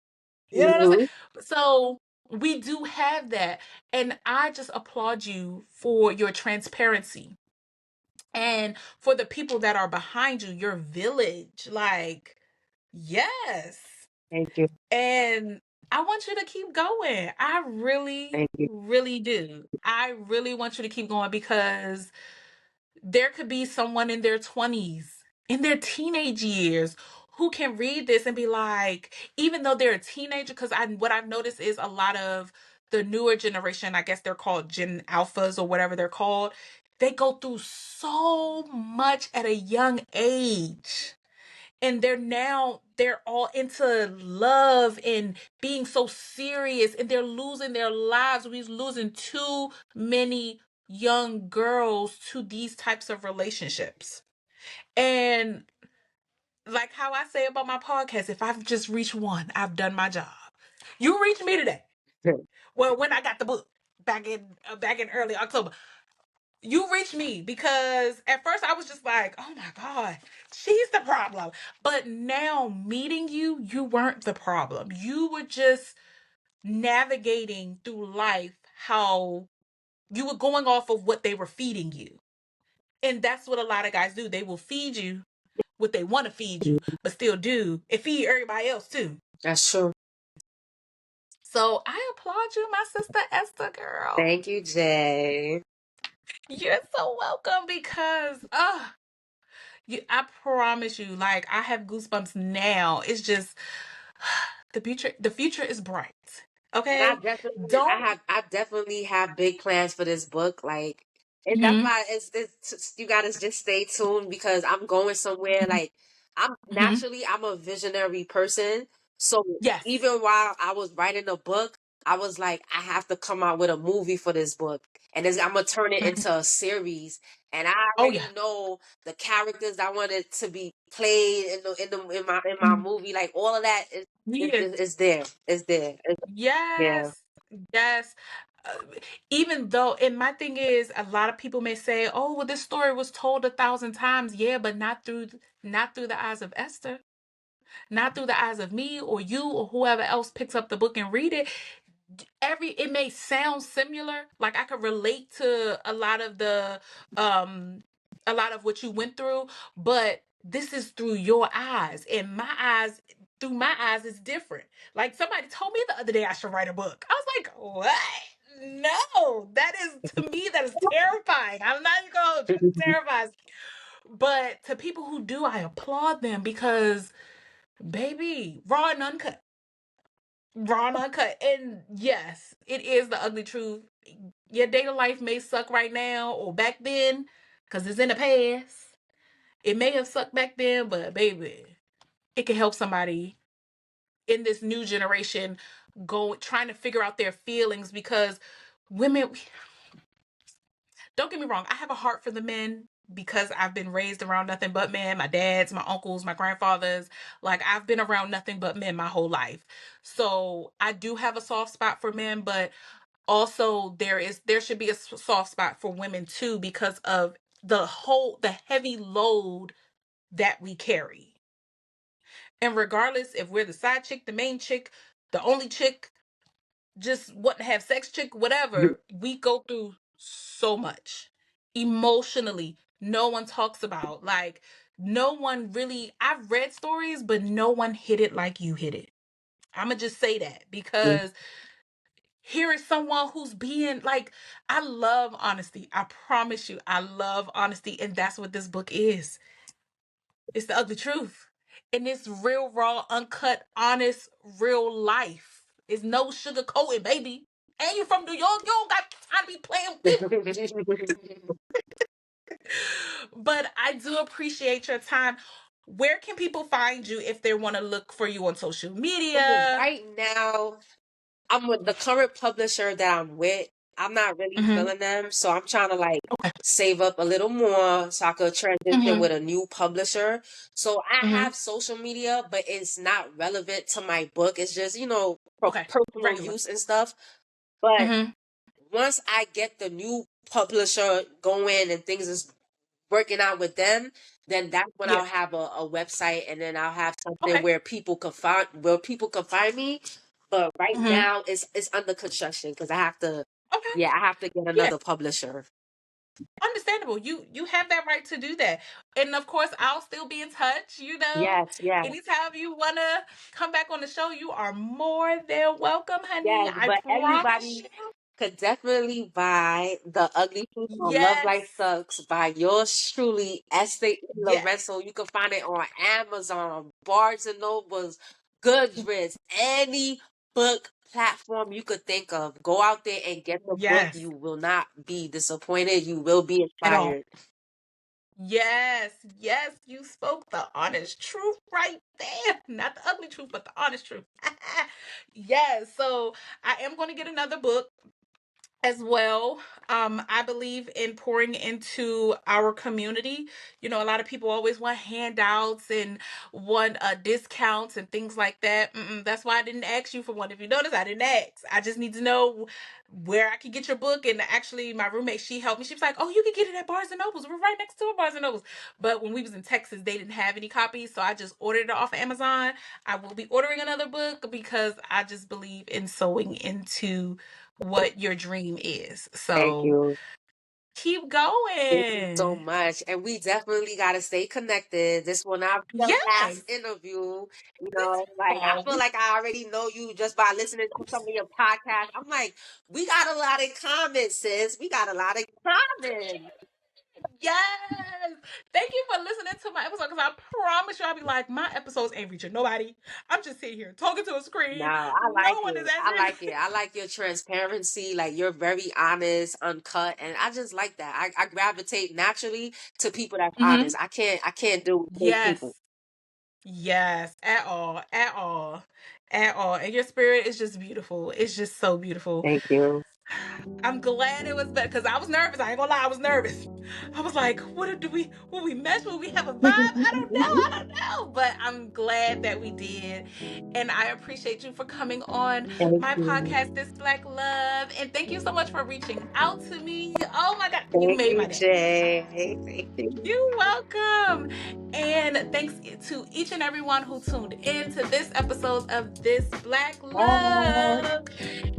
You know what I'm saying? Hmm. So we do have that. And I just applaud you for your transparency and for the people that are behind you, your village. Like, yes. Thank you. And I want you to keep going. I really, Thank you. really do. I really want you to keep going because there could be someone in their 20s, in their teenage years, who can read this and be like, even though they're a teenager, because what I've noticed is a lot of the newer generation, I guess they're called Gen Alphas or whatever they're called, they go through so much at a young age. And they're all into love and being so serious and they're losing their lives. We're losing too many young girls to these types of relationships. And like how I say about my podcast, if I've just reached one, I've done my job. You reached me today. Well, when I got the book back in early October, you reached me because at first I was just like, oh my God, she's the problem. But now meeting you, you weren't the problem. You were just navigating through life how you were going off of what they were feeding you. And that's what a lot of guys do. They will feed you what they want to feed you, but still do and feed everybody else too. That's true. So I applaud you, my sister Esther girl. Thank you, Jay. You're so welcome because I promise you, like I have goosebumps now. It's just the future is bright. And I Okay? definitely, Don't I definitely have big plans for this book. Like, and that's Mhm. why it's you gotta just stay tuned because I'm going somewhere. Mhm. Like, I'm Mhm. naturally, I'm a visionary person. So Yes. even while I was writing the book, I was like, I have to come out with a movie for this book, and I'm gonna turn it Mhm. into a series. And I Oh already yeah. know the characters I wanted to be played in my Mhm. movie. Like all of that Yes. is there. It's there. Yeah. Yes. Yes. Uh, Even though, and my thing is, a lot of people may say, "Oh, well, this story was told 1,000 times." Yeah, but not through the eyes of Esther, not through the eyes of me or you or whoever else picks up the book and read it. It may sound similar, like I could relate to um a lot of what you went through, but this is through your eyes, and my eyes through my eyes is different. Like somebody told me the other day I should write a book. I was like, what? No, that is, to me, that is terrifying. I'm not even gonna hold you, it's terrifying. But to people who do, I applaud them, because baby, raw and uncut, raw and uncut. And yes, it is the ugly truth. Your dating life may suck right now or back then, because it's in the past. It may have sucked back then, but baby, it can help somebody in this new generation go trying to figure out their feelings, because women, don't get me wrong, I have a heart for the men because I've been raised around nothing but men. My dads, my uncles, my grandfathers, like I've been around nothing but men my whole life. So I do have a soft spot for men, but also there should be a soft spot for women too, because of the heavy load that we carry. And regardless if we're the side chick, the main chick, the only chick, just want to have sex chick, whatever, we go through so much emotionally. No one talks about, like, no one really, I've read stories, but no one hit it like you hit it. I'm gonna just say that, because here is someone who's being like, I love honesty. I promise you, I love honesty. And that's what this book is. It's the ugly truth. And it's real, raw, uncut, honest, real life. It's no sugar coating, baby. And you from New York, you don't got time to be playing with. But I do appreciate your time. Where can people find you if they want to look for you on social So media? right now, I'm with the current publisher that I'm with. I'm not really Mm-hmm. feeling them, so I'm trying to like Okay. save up a little more so I could transition Mm-hmm. with a new publisher. So I Mm-hmm. have social media, but it's not relevant to my book. It's just, for Okay. personal Regular. use and stuff. But Mm-hmm. once I get the new publisher going and things is working out with them, then that's when Yeah. I'll have a website, and then I'll have something Okay. where people can find me. But right Mm-hmm. now it's under construction because Okay. I have to get Yeah. another publisher. Understandable. You have that right to do that. And of course, I'll still be in touch, you know. Yes, yes. Anytime you wanna come back on the show, you are more than welcome, honey. Yes, I but promise everybody you. could definitely buy The Ugly Truth on Love Yes. Life Sucks by yours truly, Esther Yes. Laurenceau. You can find it on Amazon, Barnes and Nobles, Goodreads, any book platform you could think of. Go out there and get the book. Yes. You will not be disappointed. You will be At all. inspired. Yes. Yes. You spoke the honest truth right there. Not the ugly truth, but the honest truth. Yes. So I am going to get another book as well. I believe in pouring into our community. You know, a lot of people always want handouts and want discounts and things like that. That's why I didn't ask you for one. If you notice, I didn't ask. I just need to know where I can get your book. And actually, my roommate, she helped me. She was like, "Oh, you can get it at Barnes and Nobles. We're right next to a Barnes and Nobles." But when we was in Texas, they didn't have any copies, so I just ordered it off of Amazon. I will be ordering another book because I just believe in sewing into what your dream is. Thank So you. keep Thank you so going. much. And we definitely got to stay connected. This will not be the Yes. last interview. Like I Oh, feel like I already know you just by listening to some of your podcasts. I'm like, we got a lot in common, sis. We got a lot in common. yes. Thank you for listening to my episode, because I promise you, I'll be like, my episodes ain't reaching nobody. I'm just sitting here talking to a No, screen. I like No one is it. I answering. like it. I like your transparency. Like you're very honest, uncut, and I just like that. I gravitate naturally to people that's Hmm. honest. I can't do with fake Yes. people. Yes. At all. At all. At all. And your spirit is just beautiful. It's just so beautiful. Thank you. I'm glad it was better because I was nervous. I ain't gonna lie, I was nervous. I was like, will we mesh? Will we have a vibe? I don't know. But I'm glad that we did. And I appreciate you for coming on Thank my you. podcast, This Black Love. And thank you so much for reaching out to me. Oh my God, you Thank made my you, day. Jay. Thank you. You're welcome. And thanks to each and everyone who tuned in to this episode of This Black Love.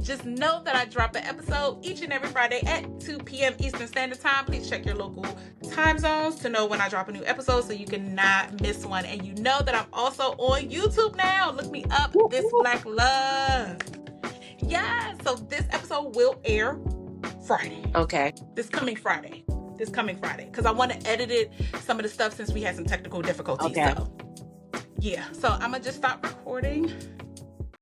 Just know that I drop an episode each and every Friday at 2 p.m. Eastern Standard Time. Please check your local time zones to know when I drop a new episode so you cannot miss one. And you know that I'm also on YouTube now. Look me up, This Black Love. Yeah, so this episode will air Friday. Okay. This coming Friday. Because I want to edit it, some of the stuff, since we had some technical difficulties. Okay. So, yeah. So I'm going to just stop recording.